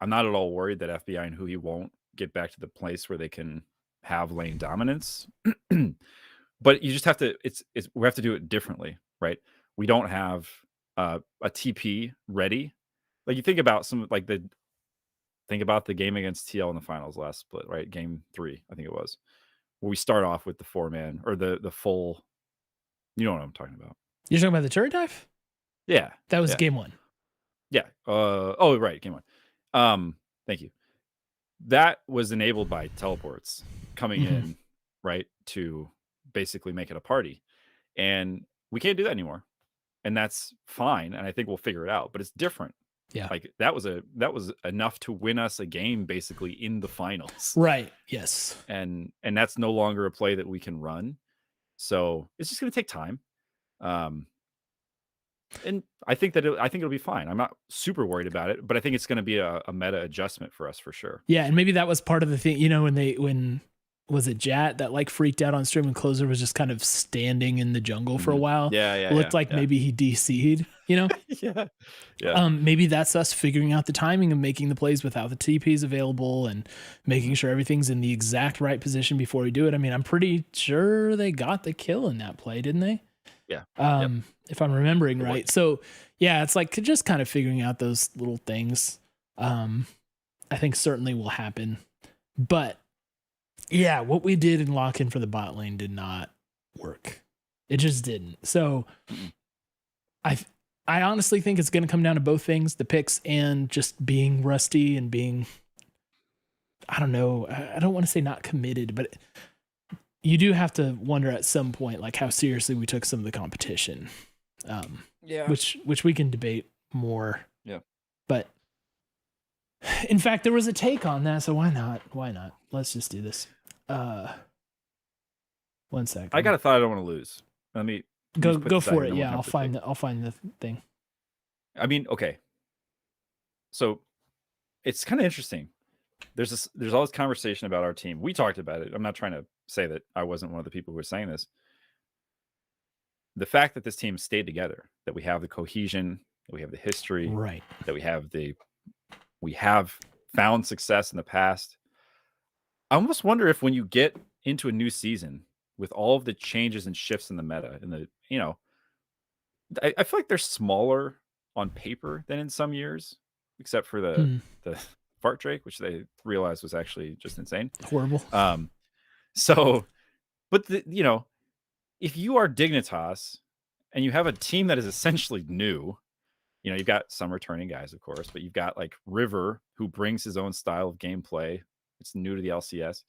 not at all worried that FBI and Hui won't get back to the place where they can have lane dominance. But you just have to we have to do it differently, right? We don't have a TP ready. Like you think about think about the game against TL in the finals last split, right? Game 3, I think it was, where we start off with the 4-man or the full, you know what I'm talking about. You're talking about the turret dive? Yeah. That was game 1. Yeah. Oh, right. Game 1. Thank you. That was enabled by teleports coming in, right, to basically make it a party. And we can't do that anymore. And that's fine. And I think we'll figure it out, but it's different. Yeah. Like that was enough to win us a game basically in the finals. Right. Yes. And that's no longer a play that we can run. So it's just going to take time. And I think it'll be fine. I'm not super worried about it, but I think it's going to be a meta adjustment for us for sure. Yeah, and maybe that was part of the thing, you know, when was it Jat that like freaked out on stream and Closer was just kind of standing in the jungle for a while. Yeah. Looked like maybe he DC'd, you know? Yeah. Maybe that's us figuring out the timing of making the plays without the TPs available and making sure everything's in the exact right position before we do it. I mean, I'm pretty sure they got the kill in that play, didn't they? Yeah. If I'm remembering right. So yeah, it's like just kind of figuring out those little things. I think certainly will happen, but yeah, what we did in lock-in for the bot lane did not work. It just didn't. So I honestly think it's going to come down to both things, the picks and just being rusty and being, I don't know, I don't want to say not committed, but you do have to wonder at some point, like how seriously we took some of the competition. Which we can debate more. Yeah. But in fact, there was a take on that, so why not? Why not? Let's just do this. 1 second. I got a thought I don't want to lose. Let me go for it. Yeah, I'll find the thing. I mean, okay. So it's kind of interesting there's all this conversation about our team. We talked about it. I'm not trying to say that I wasn't one of the people who were saying this. The fact that this team stayed together, that we have the cohesion, that we have the history, Right. that we have found success in the past. I almost wonder if when you get into a new season with all of the changes and shifts in the meta and I feel like they're smaller on paper than in some years, except for the fart Drake, which they realized was actually just insane. Horrible. So, but if you are Dignitas and you have a team that is essentially new, you've got some returning guys, of course, but you've got like River, who brings his own style of gameplay. It's new to the LCS.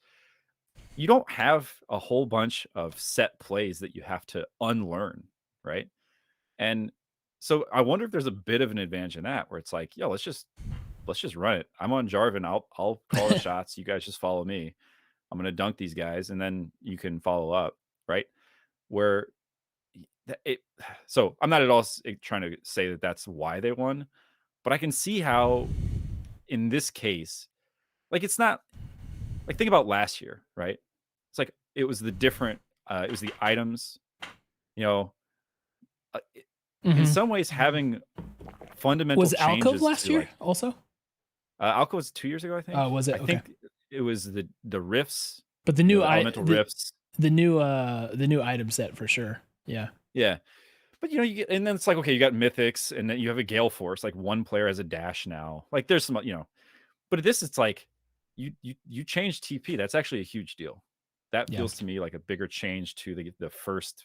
You don't have a whole bunch of set plays that you have to unlearn, right? And so I wonder if there's a bit of an advantage in that, where it's like, yo, let's just run it. I'm on Jarvan. I'll call the shots. You guys just follow me. I'm going to dunk these guys, and then you can follow up, right? Where so I'm not at all trying to say that that's why they won, but I can see how in this case, like, it's not like, think about last year, right? It's like it was the different it was the items, in some ways having fundamental Was changes Alcove last year also? Alcove was 2 years ago, I think. Oh, was it? I think it was the rifts, but the new elemental rifts, the new item set for sure. Yeah. Yeah. But you get, and then it's like, okay, you got mythics, and then you have a Gale Force, like one player has a dash now. Like there's some, but at this, it's like you change TP. That's actually a huge deal. That feels to me like a bigger change to the first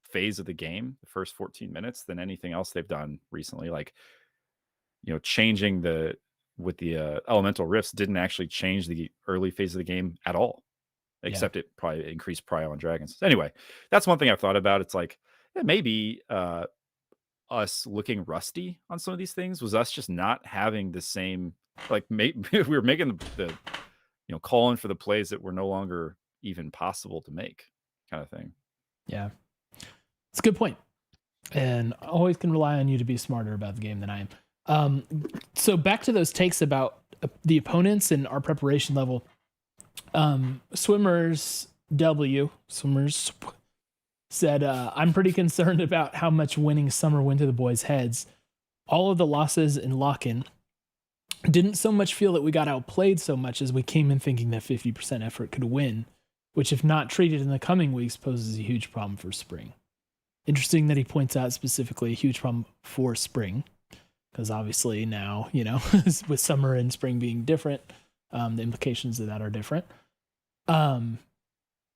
phase of the game, the first 14 minutes, than anything else they've done recently. Like, changing with the elemental rifts didn't actually change the early phase of the game at all, except it probably increased prio on dragons. Anyway, that's one thing I've thought about. It's like, maybe us looking rusty on some of these things was us just not having the same, like, maybe we were making the calling for the plays that were no longer even possible to make, kind of thing. Yeah, it's a good point, and I always can rely on you to be smarter about the game than I am. So back to those takes about the opponents and our preparation level. Swimmers said, I'm pretty concerned about how much winning Summer went to the boys' heads. All of the losses in Lock In didn't so much feel that we got outplayed so much as we came in thinking that 50% effort could win, which, if not treated in the coming weeks, poses a huge problem for spring. Interesting that he points out specifically a huge problem for spring, because obviously now, with summer and spring being different, the implications of that are different.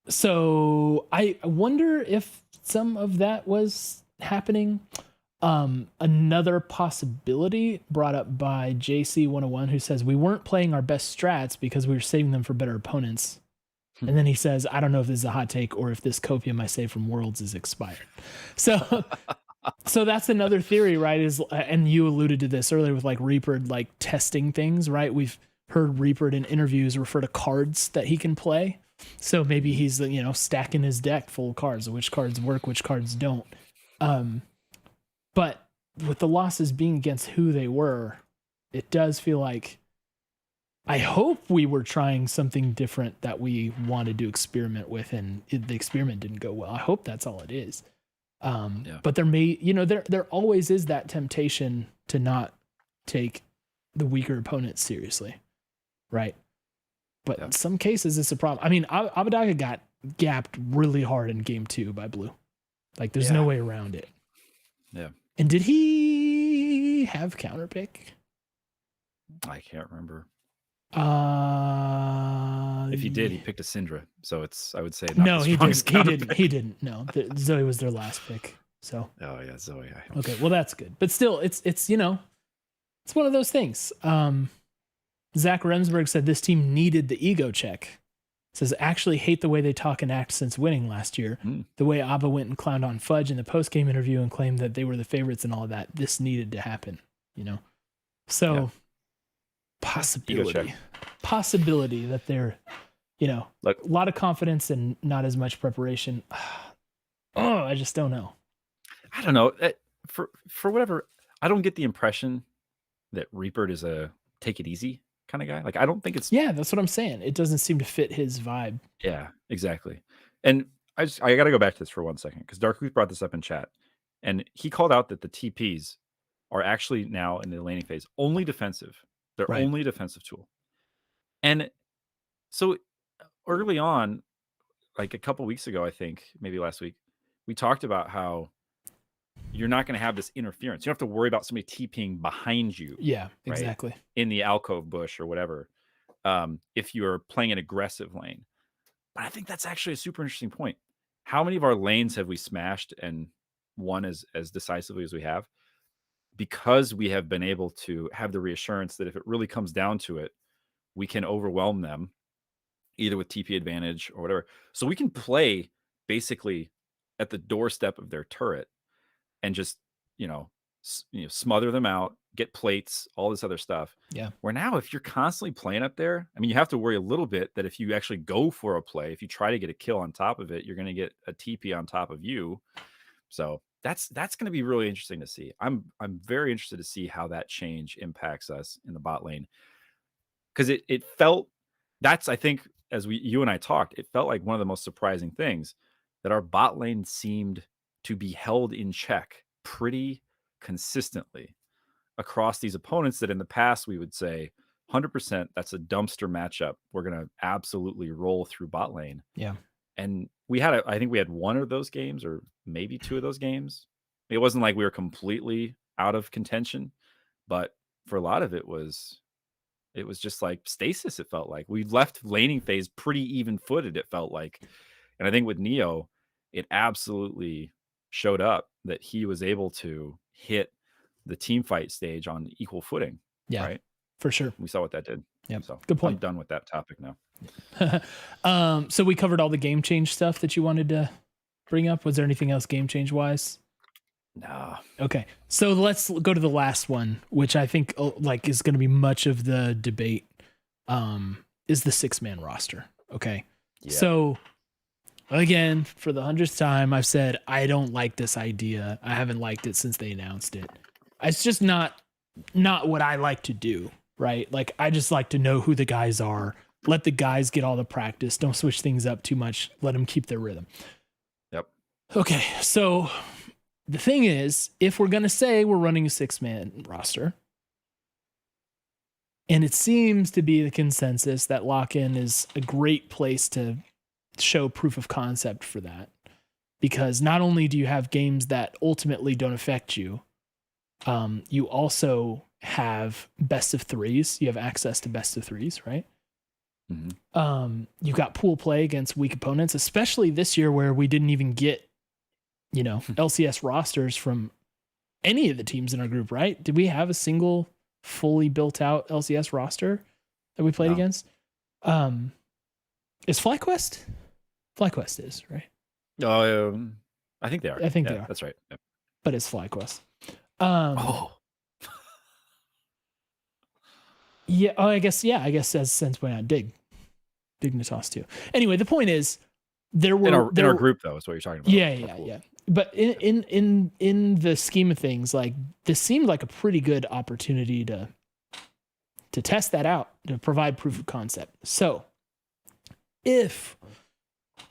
So I wonder if some of that was happening. Another possibility brought up by JC101, who says we weren't playing our best strats because we were saving them for better opponents. And then he says, I don't know if this is a hot take or if this copium I saved from Worlds is expired. So that's another theory, right? Is, and you alluded to this earlier with like Reaper, like testing things, right? We've heard Reaper in interviews refer to cards that he can play. So maybe he's, stacking his deck full of cards, which cards work, which cards don't. But with the losses being against who they were, it does feel like, I hope we were trying something different that we wanted to experiment with, and the experiment didn't go well. I hope that's all it is. But there may, there always is that temptation to not take the weaker opponents seriously, right? But in some cases, it's a problem. I mean, Abbedagge got gapped really hard in game 2 by Blue. Like, there's no way around it. Yeah. And did he have counterpick? I can't remember. If he did, he picked a Syndra. So I would say, no, he didn't. He didn't. No, Zoe was their last pick. So. Oh yeah, Zoe. Okay, well that's good, but still, it's it's one of those things. Zach Remsburg said this team needed the ego check. Says, actually hate the way they talk and act since winning last year. The way Abba went and clowned on Fudge in the post-game interview and claimed that they were the favorites and all of that. This needed to happen, So possibility that they're, a lot of confidence and not as much preparation. I just don't know. I don't know. For whatever, I don't get the impression that Reaper is a take it easy kind of guy. Like I don't think it's Yeah, that's what I'm saying. It doesn't seem to fit his vibe. yeah, exactly. And I got to go back to this for 1 second because Darkleaf brought this up in chat, and he called out that the TPs are actually now in the laning phase only defensive. They're Right. only a defensive tool. And so early on, like a couple weeks ago, I think maybe last week, we talked about how you're not going to have this interference. You don't have to worry about somebody TPing behind you. Yeah, right? exactly. In the alcove bush or whatever, if you're playing an aggressive lane. But I think that's actually a super interesting point. How many of our lanes have we smashed and won as decisively as we have? Because we have been able to have the reassurance that if it really comes down to it, we can overwhelm them either with TP advantage or whatever. So we can play basically at the doorstep of their turret and just, smother them out, get plates, all this other stuff. Yeah. Where now, if you're constantly playing up there, I mean, you have to worry a little bit that if you actually go for a play, if you try to get a kill on top of it, you're going to get a TP on top of you. So that's going to be really interesting to see. I'm very interested to see how that change impacts us in the bot lane. Because it felt, that's, I think, as you and I talked, it felt like one of the most surprising things that our bot lane seemed to be held in check pretty consistently across these opponents that in the past we would say 100% that's a dumpster matchup. We're going to absolutely roll through bot lane. Yeah. And I think we had one of those games or maybe two of those games. It wasn't like we were completely out of contention, but for a lot of it was just like stasis. It felt like we left laning phase pretty even footed. It felt like, and I think with Neo, it absolutely showed up that he was able to hit the team fight stage on equal footing. Yeah, right. For sure. We saw what that did. Yeah. So Good point. I'm done with that topic now. So we covered all the game change stuff that you wanted to bring up. Was there anything else game change wise? No. Okay. So let's go to the last one, which I think is going to be much of the debate, is the 6-man roster. Okay. Yeah. So again, for the 100th time, I've said, I don't like this idea. I haven't liked it since they announced it. It's just not what I like to do, right? Like, I just like to know who the guys are. Let the guys get all the practice. Don't switch things up too much. Let them keep their rhythm. Yep. Okay. So the thing is, if we're going to say we're running a 6-man roster, and it seems to be the consensus that Lock In is a great place to show proof of concept for that, because not only do you have games that ultimately don't affect you, you also have best of threes. You have access to best of threes, right? Mm-hmm. You've got pool play against weak opponents, especially this year where we didn't even get, LCS rosters from any of the teams in our group, right? Did we have a single fully built out LCS roster that we played against? Is FlyQuest? FlyQuest is, right? I think they are. I think they are. That's right. Yep. But it's FlyQuest. Yeah. Oh, I guess as since when I Dignitas too. Anyway, the point is there were in our group though is what you're talking about. Yeah. But in the scheme of things, like this seemed like a pretty good opportunity to test that out, to provide proof of concept. So if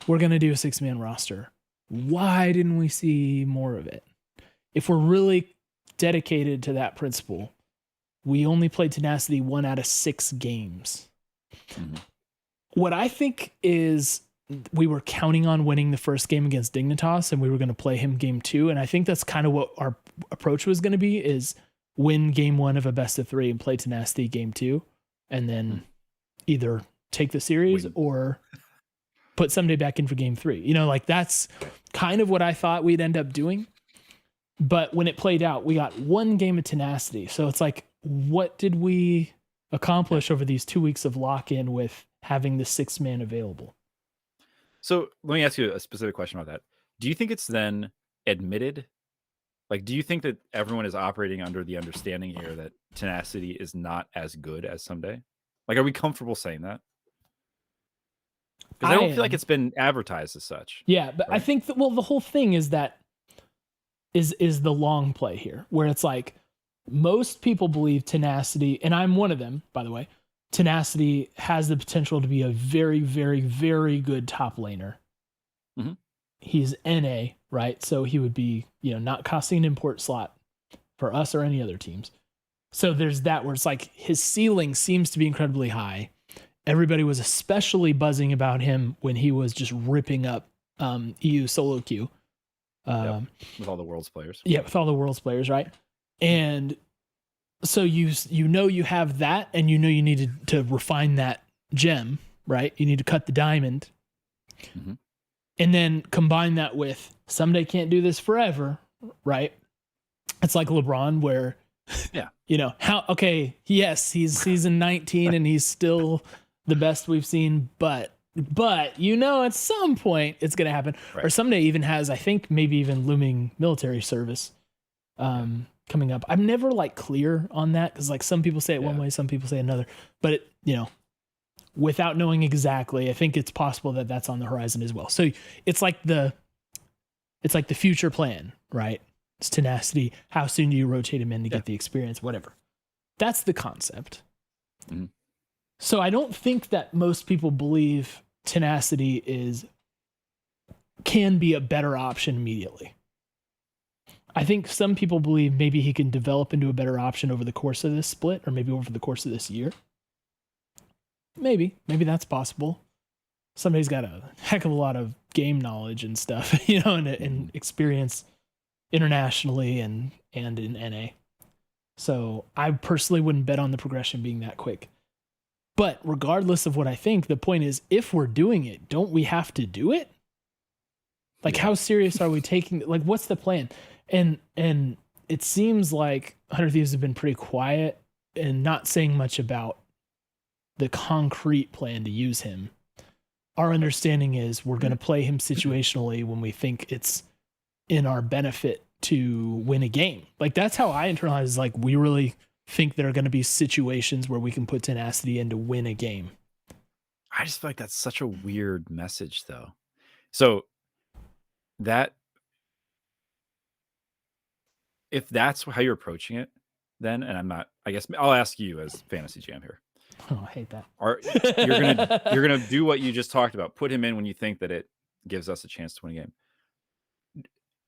we're going to do a 6-man roster, why didn't we see more of it? If we're really dedicated to that principle, we only played Tenacity 1 out of 6 games. Mm-hmm. What I think is we were counting on winning the first game against Dignitas, and we were going to play him game 2. And I think that's kind of what our approach was going to be, is win game 1 of a best of 3 and play Tenacity game 2. And then either take the series or put Ssumday back in for game 3. That's kind of what I thought we'd end up doing. But when it played out, we got 1 game of Tenacity. So it's like, what did we accomplish over these 2 weeks of lock-in with having the 6-man available? So let me ask you a specific question about that. Do you think it's then admitted? Like, do you think that everyone is operating under the understanding here that Tenacity is not as good as Ssumday? Like, are we comfortable saying that? Because I don't feel like it's been advertised as such. Yeah, but right? I think that, the whole thing is that is the long play here, where it's like most people believe Tenacity, and I'm one of them, by the way, Tenacity has the potential to be a very, very, very good top laner. Mm-hmm. He's NA, right? So he would be, not costing an import slot for us or any other teams. So there's that where it's like his ceiling seems to be incredibly high. Everybody was especially buzzing about him when he was just ripping up EU solo queue. With all the world's players. Yeah, with all the world's players, right? And so you have that, and you need to refine that gem, right? You need to cut the diamond. Mm-hmm. And then combine that with Ssumday can't do this forever, right? It's like LeBron where, yes, he's season 19 and he's still the best we've seen, but at some point it's going to happen. Right. Or Ssumday even has, I think, maybe even looming military service coming up. I'm never clear on that because some people say it one way, some people say another, but without knowing exactly, I think it's possible that that's on the horizon as well. So it's like the future plan, right? It's Tenacity. How soon do you rotate him in to get the experience? Whatever. That's the concept. Mm-hmm. So I don't think that most people believe Tenacity can be a better option immediately. I think some people believe maybe he can develop into a better option over the course of this split, or maybe over the course of this year. Maybe that's possible. Somebody's got a heck of a lot of game knowledge and stuff, and experience internationally and in NA. So I personally wouldn't bet on the progression being that quick. But regardless of what I think, the point is, if we're doing it, don't we have to do it? How serious are we taking? What's the plan? And it seems like 100 Thieves have been pretty quiet and not saying much about the concrete plan to use him. Our understanding is we're going to play him situationally when we think it's in our benefit to win a game. That's how I internalize. We really think there are going to be situations where we can put Tenacity in to win a game. I just feel like that's such a weird message, though. So if that's how you're approaching it, then, and I guess I'll ask you as Fantasy Jam here. Oh, I hate that. You're gonna do what you just talked about. Put him in when you think that it gives us a chance to win a game.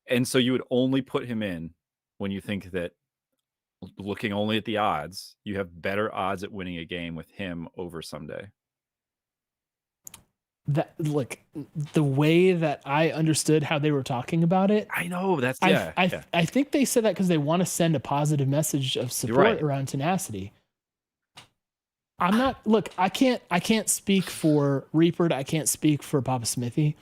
And so you would only put him in when you think that, looking only at the odds, you have better odds at winning a game with him over Ssumday. That the way that I understood how they were talking about it. I know that's I think they said that because they want to send a positive message of support around Tenacity. I'm not. Look, I can't speak for Reaper. I can't speak for Papa Smithy.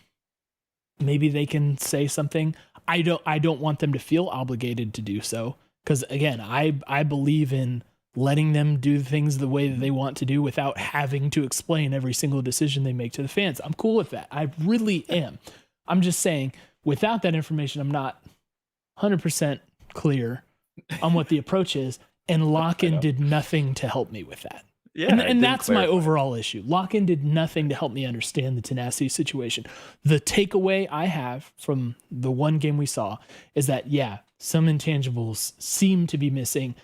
Maybe they can say something. I don't want them to feel obligated to do so because again, I believe in letting them do things the way that they want to do without having to explain every single decision they make to the fans. I'm cool with that. I really am. I'm just saying, without that information, I'm not 100% clear on what the approach is, and Lock In did nothing to help me with that. Yeah, and that's my overall issue. Lock In did nothing to help me understand the Tenacity situation. The takeaway I have from the one game we saw is that, some intangibles seem to be missing,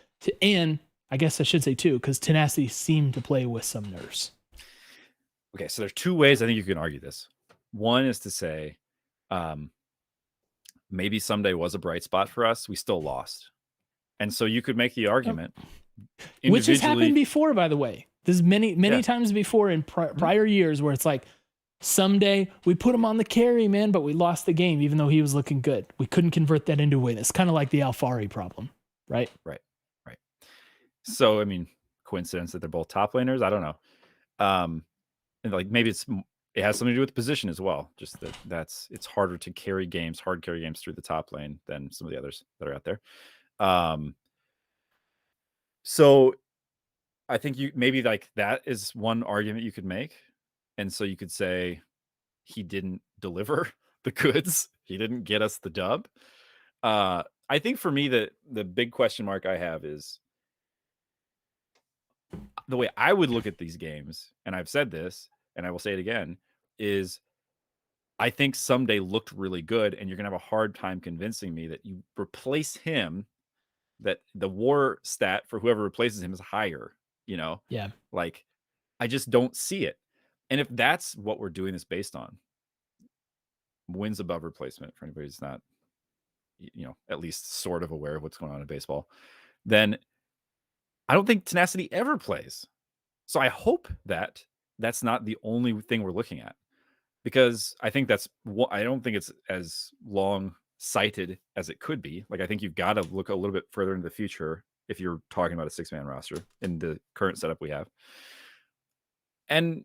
and I guess I should say too, because Tenacity seemed to play with some nerves. Okay, so there's two ways I think you can argue this. One is to say, maybe Ssumday was a bright spot for us. We still lost. And so you could make the argument. Which has happened before, by the way. There's many times before in prior years where it's Ssumday, we put him on the carry, man, but we lost the game even though he was looking good. We couldn't convert that into a win. It's kind of like the Alfari problem, right? Right. So, I mean, coincidence that they're both top laners? I don't know. And maybe it has something to do with position as well. Just it's harder to carry games, through the top lane than some of the others that are out there. So I think maybe that is one argument you could make. And so you could say he didn't deliver the goods. He didn't get us the dub. I think for me, the big question mark I have is the way I would look at these games, and I've said this, and I will say it again, is I think Ssumday looked really good, and you're going to have a hard time convincing me that you replace him, that the war stat for whoever replaces him is higher, Yeah. I just don't see it. And if that's what we're doing this based on, wins above replacement for anybody who's not, at least sort of aware of what's going on in baseball, then I don't think Tenacity ever plays. So I hope that that's not the only thing we're looking at, because I think I don't think it's as long sighted as it could be. Like, I think you've got to look a little bit further into the future if you're talking about a 6-man roster in the current setup we have. And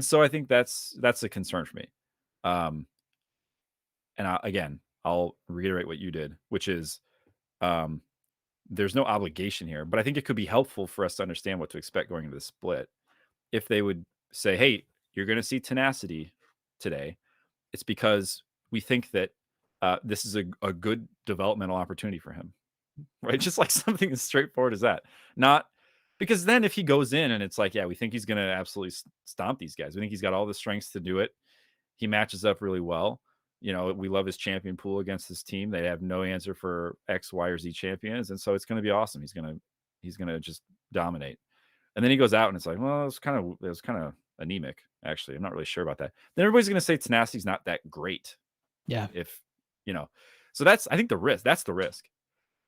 so I think that's a concern for me. And I'll reiterate what you did, which is, there's no obligation here, but I think it could be helpful for us to understand what to expect going into the split. If they would say, hey, you're going to see Tenacity today, it's because we think that this is a good developmental opportunity for him, right? Just like something as straightforward as that. Not because then if he goes in and it's like, yeah, we think he's going to absolutely stomp these guys. We think he's got all the strengths to do it. He matches up really well. We love his champion pool against this team. They have no answer for X, Y, or Z champions, and so it's going to be awesome. He's going to just dominate. And then he goes out and it's like, well, it was kind of anemic. Actually, I'm not really sure about that. Then everybody's going to say Tenacity's not that great. Yeah. So I think the risk. That's the risk,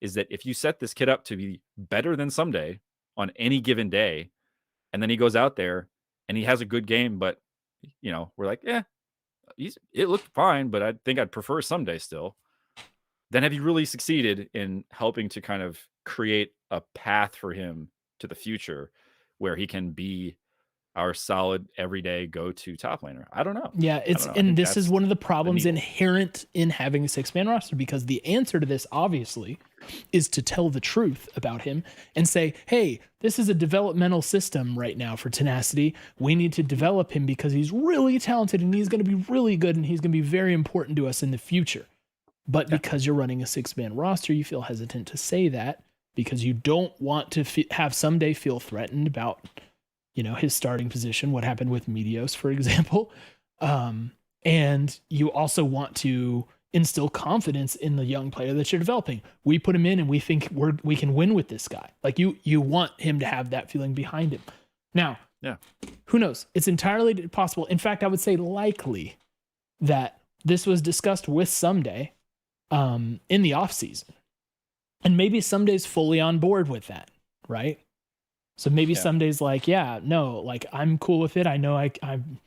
is that if you set this kid up to be better than Ssumday on any given day, and then he goes out there and he has a good game, but we're like, yeah, it looked fine, but I think I'd prefer Ssumday still. Then have you really succeeded in helping to kind of create a path for him to the future where he can be our solid everyday go-to top laner? I don't know. Yeah, this is one of the problems inherent in having a 6-man roster, because the answer to this obviously is to tell the truth about him and say, hey, this is a developmental system right now for Tenacity. We need to develop him because he's really talented and he's going to be really good and he's going to be very important to us in the future. But because you're running a 6-man roster, you feel hesitant to say that because you don't want to have Ssumday feel threatened about his starting position, what happened with Meteos, for example. And you also want to instill confidence in the young player that you're developing. We put him in and we think we can win with this guy. Like you want him to have that feeling behind him. Now, who knows? It's entirely possible. In fact, I would say likely that this was discussed with Ssumday in the off season. And maybe Ssumday's fully on board with that, right? So maybe Ssumday's like, yeah, no, like I'm cool with it. I know I'm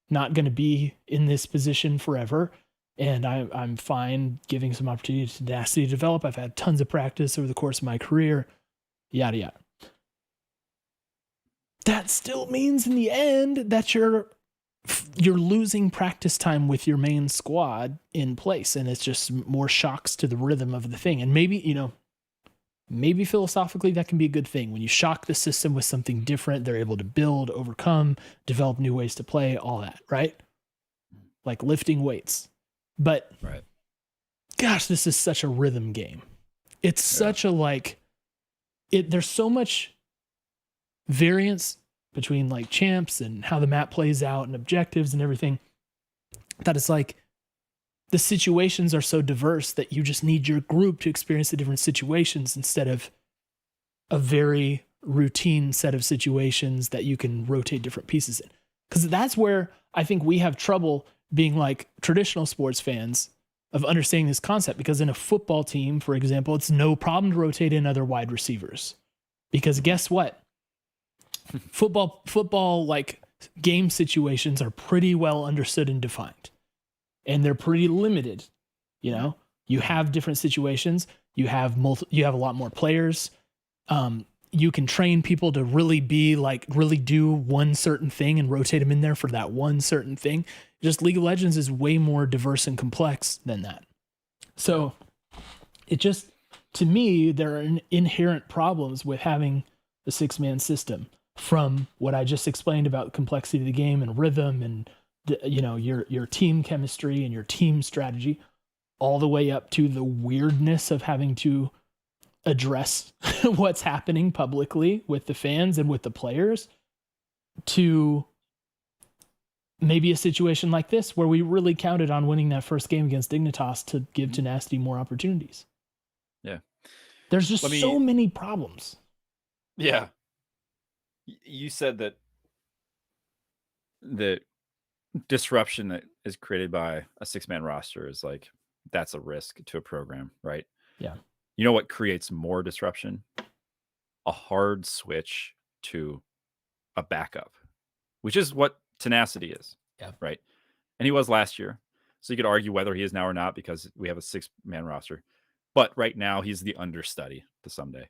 not going to be in this position forever. And I'm fine giving some opportunity to Tenacity to develop. I've had tons of practice over the course of my career, yada, yada. That still means in the end that you're losing practice time with your main squad in place. And it's just more shocks to the rhythm of the thing. And maybe philosophically that can be a good thing. When you shock the system with something different, they're able to build, overcome, develop new ways to play, all that, right? Like lifting weights. But gosh, this is such a rhythm game. It's such a there's so much variance between like champs and how the map plays out and objectives and everything that it's like the situations are so diverse that you just need your group to experience the different situations instead of a very routine set of situations that you can rotate different pieces in. Because that's where I think we have trouble being like traditional sports fans of understanding this concept. Because in a football team, for example, it's no problem to rotate in other wide receivers. Because guess what? Football like game situations are pretty well understood and defined. And they're pretty limited. You have different situations. You have a lot more players. You can train people to really do one certain thing and rotate them in there for that one certain thing. Just League of Legends is way more diverse and complex than that. So to me, there are inherent problems with having the 6-man system, from what I just explained about the complexity of the game and rhythm and your team chemistry and your team strategy, all the way up to the weirdness of having to address what's happening publicly with the fans and with the players, to maybe a situation like this where we really counted on winning that first game against Dignitas to give Tenacity more opportunities. Yeah. There's just so many problems. Yeah. You said that the disruption that is created by a 6-man roster is like, that's a risk to a program, right? Yeah. You know what creates more disruption? A hard switch to a backup, which is what Tenacity is. Yeah. Right. And he was last year. So you could argue whether he is now or not because we have a 6-man roster. But right now he's the understudy to Ssumday.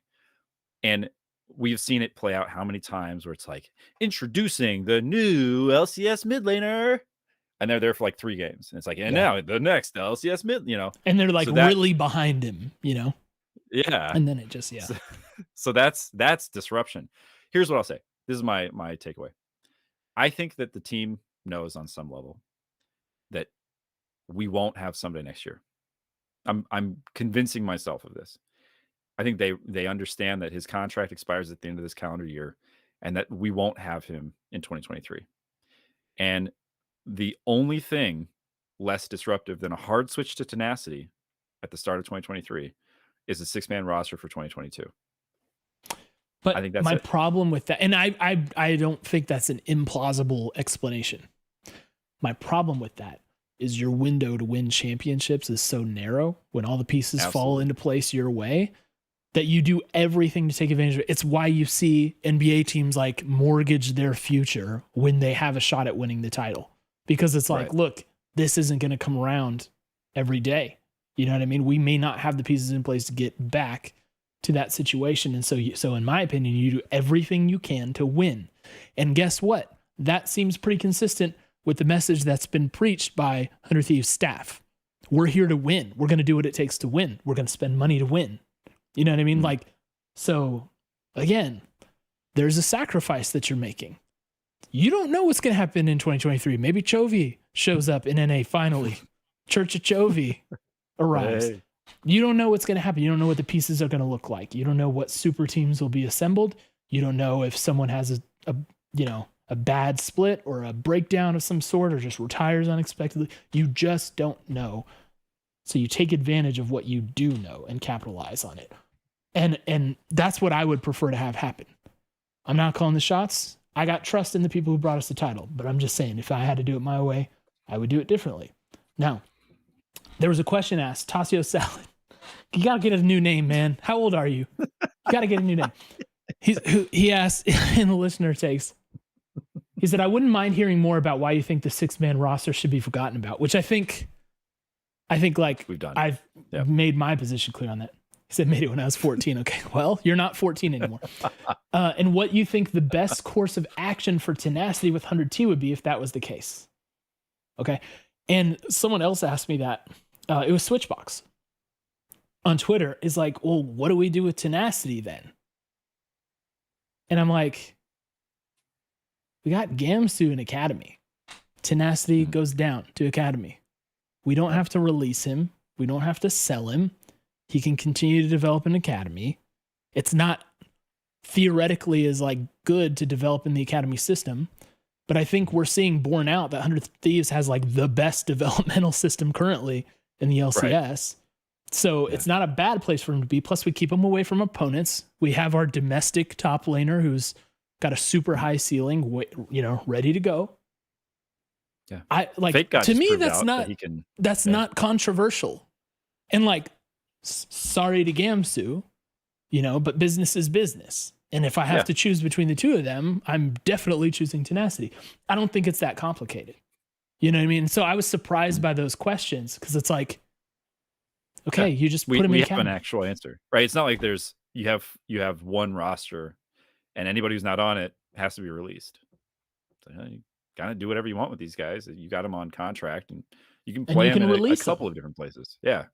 And we've seen it play out how many times where it's like introducing the new LCS mid laner. And they're there for like 3 games. And it's like, and now the next LCS mid, And they're like really behind him, Yeah. And then it just, So that's disruption. Here's what I'll say. This is my takeaway. I think that the team knows on some level that we won't have Ssumday next year. I'm convincing myself of this. I think they understand that his contract expires at the end of this calendar year and that we won't have him in 2023. And the only thing less disruptive than a hard switch to Tenacity at the start of 2023 is a 6-man roster for 2022. But I think that's my it. problem with that, and I don't think that's an implausible explanation. My problem with that is your window to win championships is so narrow when all the pieces fall into place your way that you do everything to take advantage of it. It's why you see NBA teams like mortgage their future when they have a shot at winning the title. Because it's like, look, this isn't going to come around every day. You know what I mean? We may not have the pieces in place to get back to that situation. And so in my opinion, you do everything you can to win. And guess what? That seems pretty consistent with the message that's been preached by 100 Thieves staff. We're here to win. We're going to do what it takes to win. We're going to spend money to win. You know what I mean? Like, so again, there's a sacrifice that you're making. You don't know what's going to happen in 2023. Maybe Chovy shows up in NA finally. Church of Chovy arrives. Hey. You don't know what's going to happen. You don't know what the pieces are going to look like. You don't know what super teams will be assembled. You don't know if someone has a bad split or a breakdown of some sort or just retires unexpectedly. You just don't know. So you take advantage of what you do know and capitalize on it. And that's what I would prefer to have happen. I'm not calling the shots. I got trust in the people who brought us the title, but I'm just saying if I had to do it my way, I would do it differently. Now, there was a question asked, Tasio Salad. You got to get a new name, man. How old are you? You got to get a new name. He asked in the listener takes, he said, I wouldn't mind hearing more about why you think the 6-man roster should be forgotten about, which I think like we've done. I've made my position clear on that. He said, made it when I was 14. Okay, well, you're not 14 anymore. And what you think the best course of action for Tenacity with 100T would be if that was the case. Okay. And someone else asked me that. It was Switchbox on Twitter is like, well, what do we do with Tenacity then? And I'm like, we got Gamsu in Academy. Tenacity goes down to Academy. We don't have to release him. We don't have to sell him. He can continue to develop an Academy. It's not theoretically as like good to develop in the Academy system, but I think we're seeing borne out that 100 Thieves has like the best developmental system currently in the LCS. Right. So it's not a bad place for him to be. Plus we keep him away from opponents. We have our domestic top laner who's got a super high ceiling, ready to go. Yeah. I like to me that's not controversial. And like sorry to Gamsu, but business is business. And if I have to choose between the two of them, I'm definitely choosing Tenacity. I don't think it's that complicated. You know what I mean? So I was surprised by those questions because it's like, okay, you just put him in. We have an actual answer, right? It's not like you have one roster, and anybody who's not on it has to be released. So, you kind of do whatever you want with these guys. You got them on contract, and you can play them in a couple of different places. Yeah.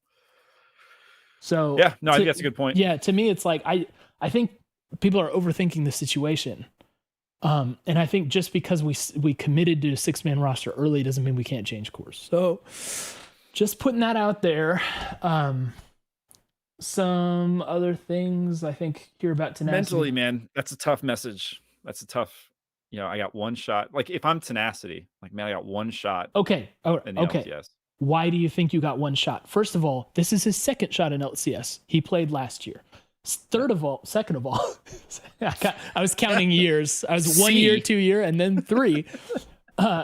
So I think that's a good point. Yeah, to me, it's like I think people are overthinking the situation, and I think just because we committed to a 6-man roster early doesn't mean we can't change course. So just putting that out there. Some other things I think here about Tenacity. Mentally, man, that's a tough message. That's a tough. I got one shot. Like if I'm Tenacity, like man, I got one shot. Okay. In the LCS. Why do you think you got one shot? First of all, this is his second shot in LCS. He played last year. Second of all, I was counting years. I was 1 year, 2 year, and then 3.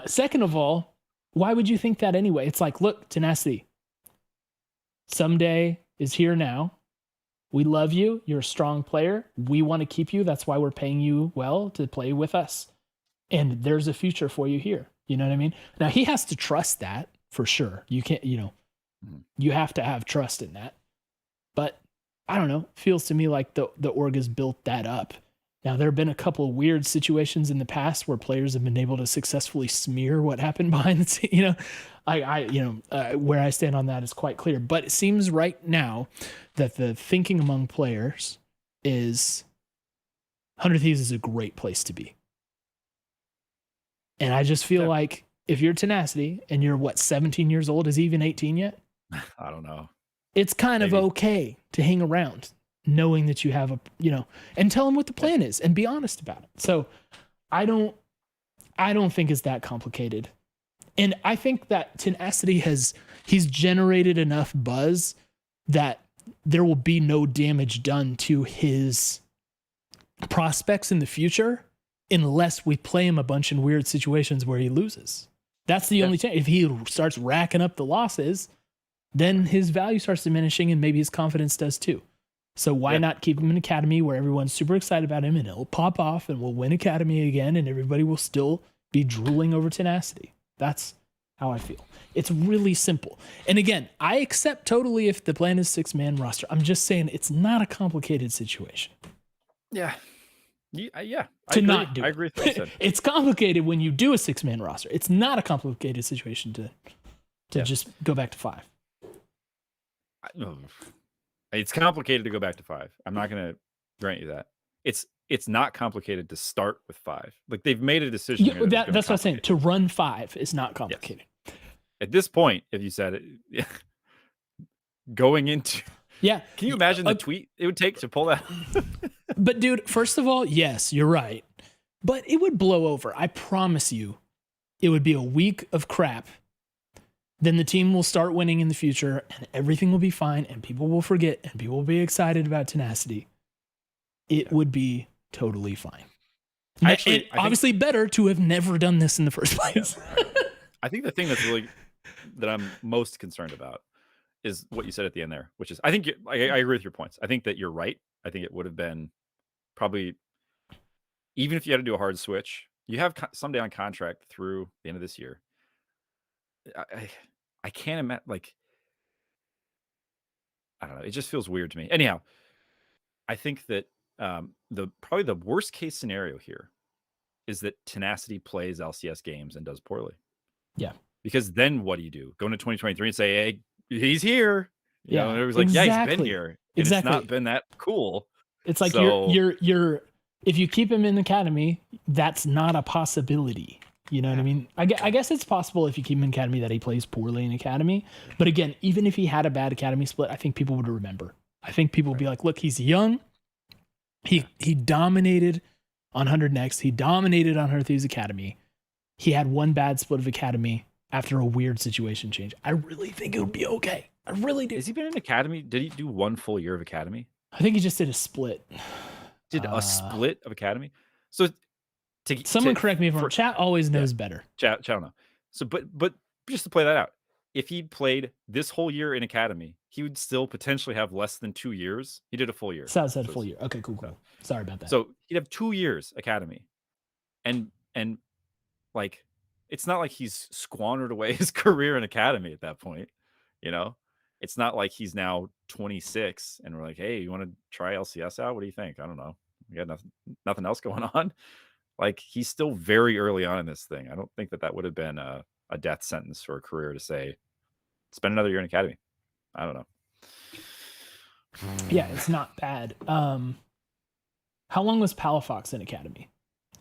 Second of all, why would you think that anyway? It's like, look, Tenacity, Ssumday is here now. We love you. You're a strong player. We want to keep you. That's why we're paying you well to play with us. And there's a future for you here. You know what I mean? Now, he has to trust that for sure. You can't, you have to have trust in that. But I don't know. Feels to me like the org has built that up. Now, there have been a couple of weird situations in the past where players have been able to successfully smear what happened behind the scenes. Where I stand on that is quite clear. But it seems right now that the thinking among players is 100 Thieves is a great place to be. And I just feel like if you're Tenacity and you're 17 years old, is he even 18 yet? I don't know. It's kind of okay to hang around knowing that you have and tell them what the plan is and be honest about it. So I don't think it's that complicated. And I think that Tenacity he's generated enough buzz that there will be no damage done to his prospects in the future unless we play him a bunch in weird situations where he loses. That's the only chance. If he starts racking up the losses, then his value starts diminishing and maybe his confidence does too. So why not keep him in Academy where everyone's super excited about him and he'll pop off and we'll win Academy again and everybody will still be drooling over Tenacity. That's how I feel. It's really simple. And again, I accept totally if the plan is 6-man roster. I'm just saying it's not a complicated situation. Yeah. I agree with what you said. It's complicated when you do a 6-man roster. It's not a complicated situation to just go back to 5. It's complicated to go back to 5. I'm not going to grant you that. It's not complicated to start with 5. Like they've made a decision. That's what I'm saying. To run 5 is not complicated. Yes. At this point, if you said it, going into can you imagine the tweet it would take to pull that? But dude, first of all, yes, you're right. But it would blow over. I promise you, it would be a week of crap. Then the team will start winning in the future and everything will be fine and people will forget and people will be excited about Tenacity. It would be totally fine. Actually, obviously better to have never done this in the first place. I think the thing that I'm most concerned about is what you said at the end there, which is I agree with your points. I think that you're right. I think it would have been probably, even if you had to do a hard switch, you have Ssumday on contract through the end of this year. I can't imagine, I don't know. It just feels weird to me. Anyhow, I think that probably the worst case scenario here is that Tenacity plays LCS games and does poorly. Yeah. Because then what do you do? Go into 2023 and say, hey, he's here. You know, and it was like, exactly. yeah, he's been here. And it's not been that cool. It's like you're if you keep him in the Academy, that's not a possibility. You know what I mean? I guess it's possible if you keep him in Academy that he plays poorly in Academy. But again, even if he had a bad Academy split, I think people would remember. I think people would be like, look, he's young. He dominated on 100 Next. He dominated on 100 Thieves Academy. He had one bad split of Academy after a weird situation change. I really think it would be okay. I really do. Has he been in Academy? Did he do one full year of Academy? I think he just did a split. Did a split of Academy? So someone correct me if I'm wrong. Chat always knows better. Chat don't know. So, but just to play that out, if he played this whole year in Academy, he would still potentially have less than 2 years. He did a full year. Said full year. Okay, cool. Sorry about that. So he'd have 2 years Academy, and like it's not like he's squandered away his career in Academy at that point. You know, it's not like he's now 26 and we're like, hey, you want to try LCS out? What do you think? I don't know. We got nothing else going on. Like he's still very early on in this thing. I don't think that would have been a death sentence for a career to say, spend another year in Academy. I don't know. Yeah, it's not bad. How long was Palafox in Academy?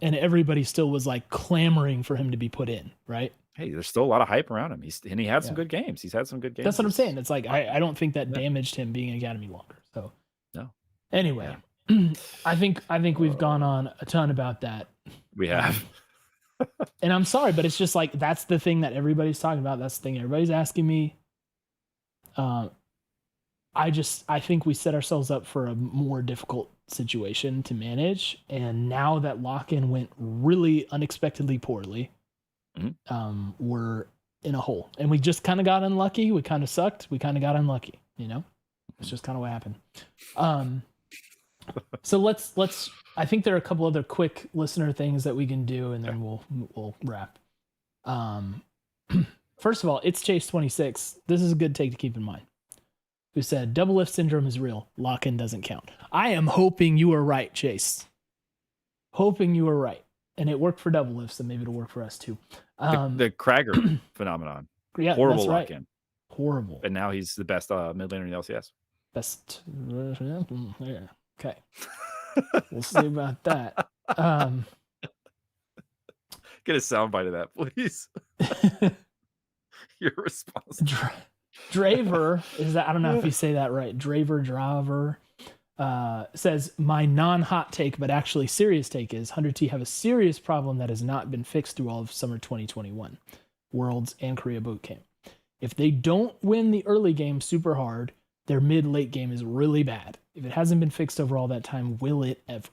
And everybody still was like clamoring for him to be put in, right? Hey, there's still a lot of hype around him. He had some good games. He's had some good games. That's what I'm saying. It's like I don't think that damaged him being in Academy longer. So no. Anyway, I think we've gone on a ton about that. We have. And I'm sorry, but it's just like that's the thing that everybody's talking about. That's the thing everybody's asking me. I think we set ourselves up for a more difficult situation to manage. And now that Lock In went really unexpectedly poorly, we're in a hole, and we just kind of got unlucky. We kind of sucked. We kind of got unlucky. It's just kind of what happened. So let's. I think there are a couple other quick listener things that we can do, and then we'll wrap. First of all, it's Chase 26. This is a good take to keep in mind. Who said double lift syndrome is real? Lock in doesn't count. I am hoping you are right, Chase. Hoping you are right, and it worked for double lifts, and maybe it'll work for us too. The Krager phenomenon. Yeah, horrible that's right. lock in. Horrible. And now he's the best mid laner in the LCS. Best. Yeah. Okay. We'll see about that. Get a soundbite of that, please. You're responsible. Draver is that? I don't know if you say that right. Draver says my non-hot take, but actually serious take is 100T have a serious problem that has not been fixed through all of summer 2021, Worlds and Korea boot camp. If they don't win the early game super hard, their mid-late game is really bad. If it hasn't been fixed over all that time, will it ever?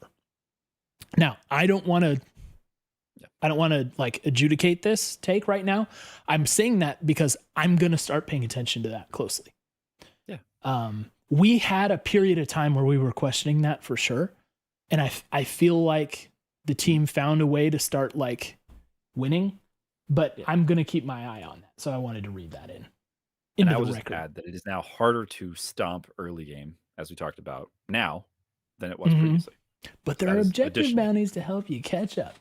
Now, I don't want to like adjudicate this take right now. I'm saying that because I'm going to start paying attention to that closely. Yeah. We had a period of time where we were questioning that for sure. And I feel like the team found a way to start like winning, but I'm going to keep my eye on that. So I wanted to read that in. And I will just add that it is now harder to stomp early game, as we talked about now, than it was previously. But there are objective bounties to help you catch up.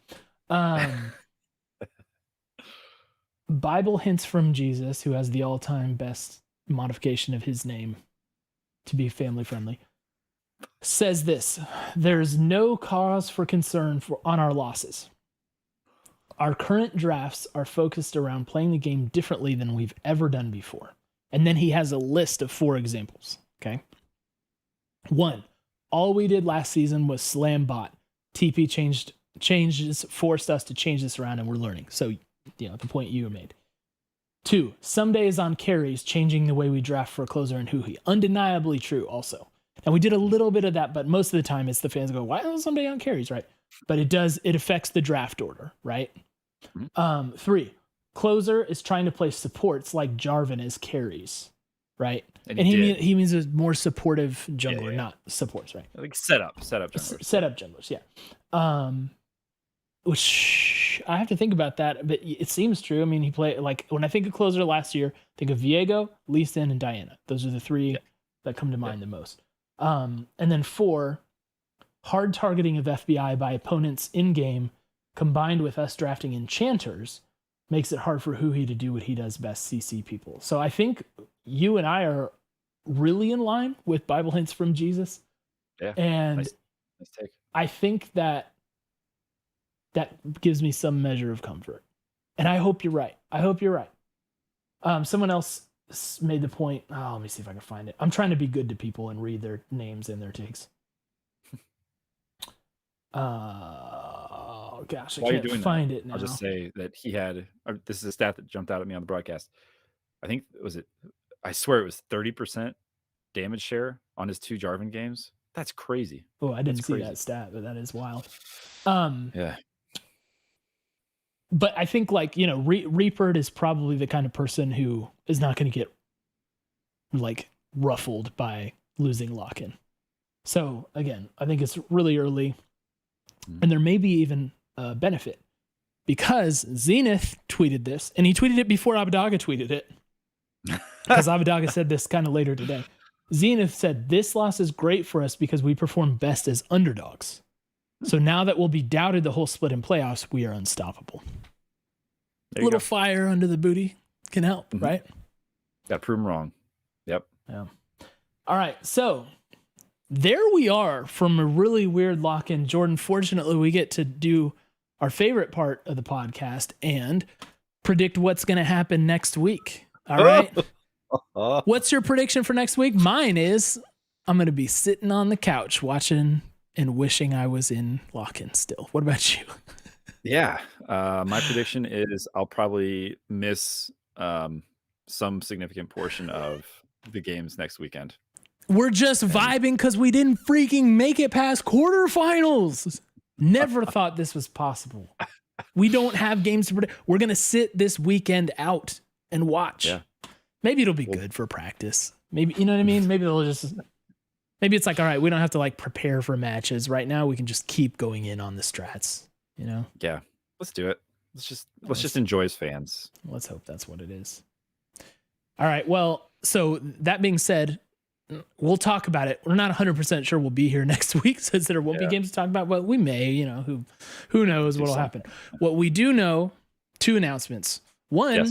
Bible hints from Jesus, who has the all-time best modification of his name to be family friendly, says this: there's no cause for concern on our losses. Our current drafts are focused around playing the game differently than we've ever done before. And then he has a list of 4 examples. Okay. 1, all we did last season was slam bot. TP changes forced us to change this around, and we're learning. So, the point you made. 2, Ssumday is on carries, changing the way we draft for a closer and Huhi. Undeniably true also. And we did a little bit of that, but most of the time it's the fans go, why is Ssumday on carries, right? But it affects the draft order, right? 3, closer is trying to play supports like Jarvan as carries, right? And he means a more supportive jungler, not supports, right? Like setup junglers. Setup junglers, yeah. Which I have to think about that, but it seems true. I mean, he played, like, when I think of closer last year, think of Viego, Lee Sin, and Diana. Those are the 3 that come to mind the most. And then 4, hard targeting of FBI by opponents in-game, combined with us drafting enchanters, makes it hard for Huhi to do what he does best, CC people. So I think you and I are really in line with Bible hints from Jesus. Yeah. And nice take. I think that gives me some measure of comfort. And I hope you're right. Someone else made the point. Oh, let me see if I can find it. I'm trying to be good to people and read their names and their takes. Oh gosh, I can't find it now. I'll just say that he had, this is a stat that jumped out at me on the broadcast. I swear it was 30% damage share on his 2 Jarvan games. That's crazy. Oh, I didn't see that stat, but that is wild. Yeah. But I think, like, Reaper is probably the kind of person who is not going to get like ruffled by losing lock-in. So again, I think it's really early, and there may be even a benefit, because Zenith tweeted this, and he tweeted it before Abbedagge tweeted it, because Abbedagge said this kind of later today. Zenith said, this loss is great for us because we perform best as underdogs. So now that we'll be doubted the whole split in playoffs, we are unstoppable. A little fire under the booty can help, right? Got to prove them wrong. Yep. Yeah. All right. So there we are from a really weird lock-in. Jordan, fortunately, we get to do our favorite part of the podcast and predict what's going to happen next week. All right. What's your prediction for next week? Mine is I'm going to be sitting on the couch watching and wishing I was in lock-in still. What about you? Yeah. My prediction is I'll probably miss some significant portion of the games next weekend. We're just vibing because we didn't freaking make it past quarterfinals. Never thought this was possible. We don't have games to predict. We're going to sit this weekend out and watch. Yeah. Maybe it'll be good for practice. Maybe, you know what I mean? Maybe maybe it's like, all right, we don't have to like prepare for matches right now. We can just keep going in on the strats, you know? Yeah. Let's do it. Let's just enjoy as fans. Let's hope that's what it is. All right. Well, so that being said, we'll talk about it. We're not 100% sure we'll be here next week since there won't be games to talk about, but we may, you know, who knows what'll happen. What we do know, 2 announcements. One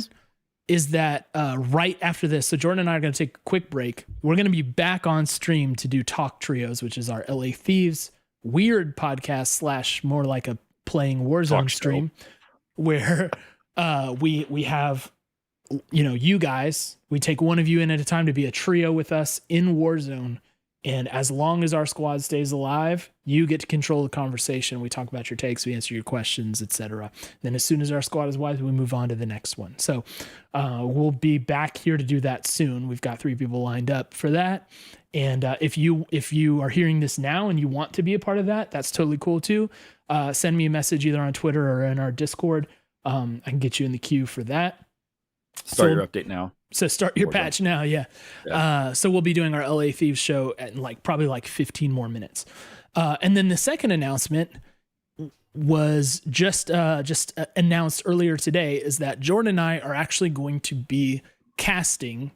is that right after this, so Jordan and I are going to take a quick break. We're going to be back on stream to do Talk Trios, which is our LA Thieves weird podcast / more like a playing Warzone stream where we have, you know, you guys, we take one of you in at a time to be a trio with us in Warzone. And as long as our squad stays alive, you get to control the conversation. We talk about your takes, we answer your questions, etc. Then as soon as our squad is wise, we move on to the next one. So we'll be back here to do that soon. We've got 3 people lined up for that. And if you are hearing this now and you want to be a part of that, that's totally cool too. Send me a message either on Twitter or in our Discord. I can get you in the queue for that. Start your update now. So start your patch now, yeah. So we'll be doing our LA Thieves show at probably 15 more minutes. And then the second announcement was just announced earlier today is that Jordan and I are actually going to be casting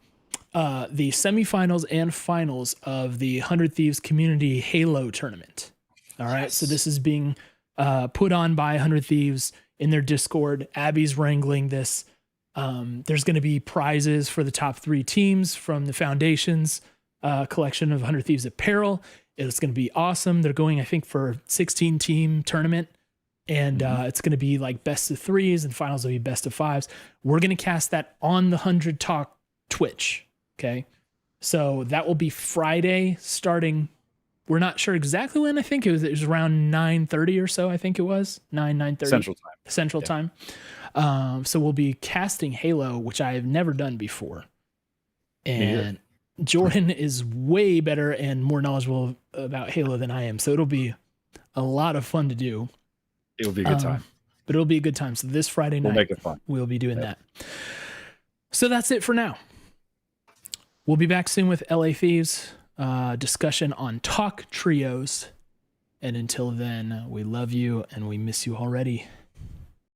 the semifinals and finals of the 100 Thieves Community Halo Tournament. All right, so this is being put on by 100 Thieves in their Discord. Abby's wrangling this. There's going to be prizes for the top 3 teams from the Foundation's collection of 100 Thieves apparel. It's going to be awesome. They're going, I think, for 16-team tournament, and it's going to be like best of 3s, and finals will be best of 5s. We're going to cast that on the 100 Talk Twitch. Okay, so that will be Friday starting. We're not sure exactly when. I think it was around 9:30 or so. I think it was 9:30 Central time. So we'll be casting Halo, which I have never done before. And Jordan is way better and more knowledgeable about Halo than I am. So it'll be a lot of fun to do. It'll be a good time. But it'll be a good time. So this Friday night, we'll make it fun. We'll be doing that. So that's it for now. We'll be back soon with LA Thieves, discussion on Talk Trios. And until then, we love you and we miss you already.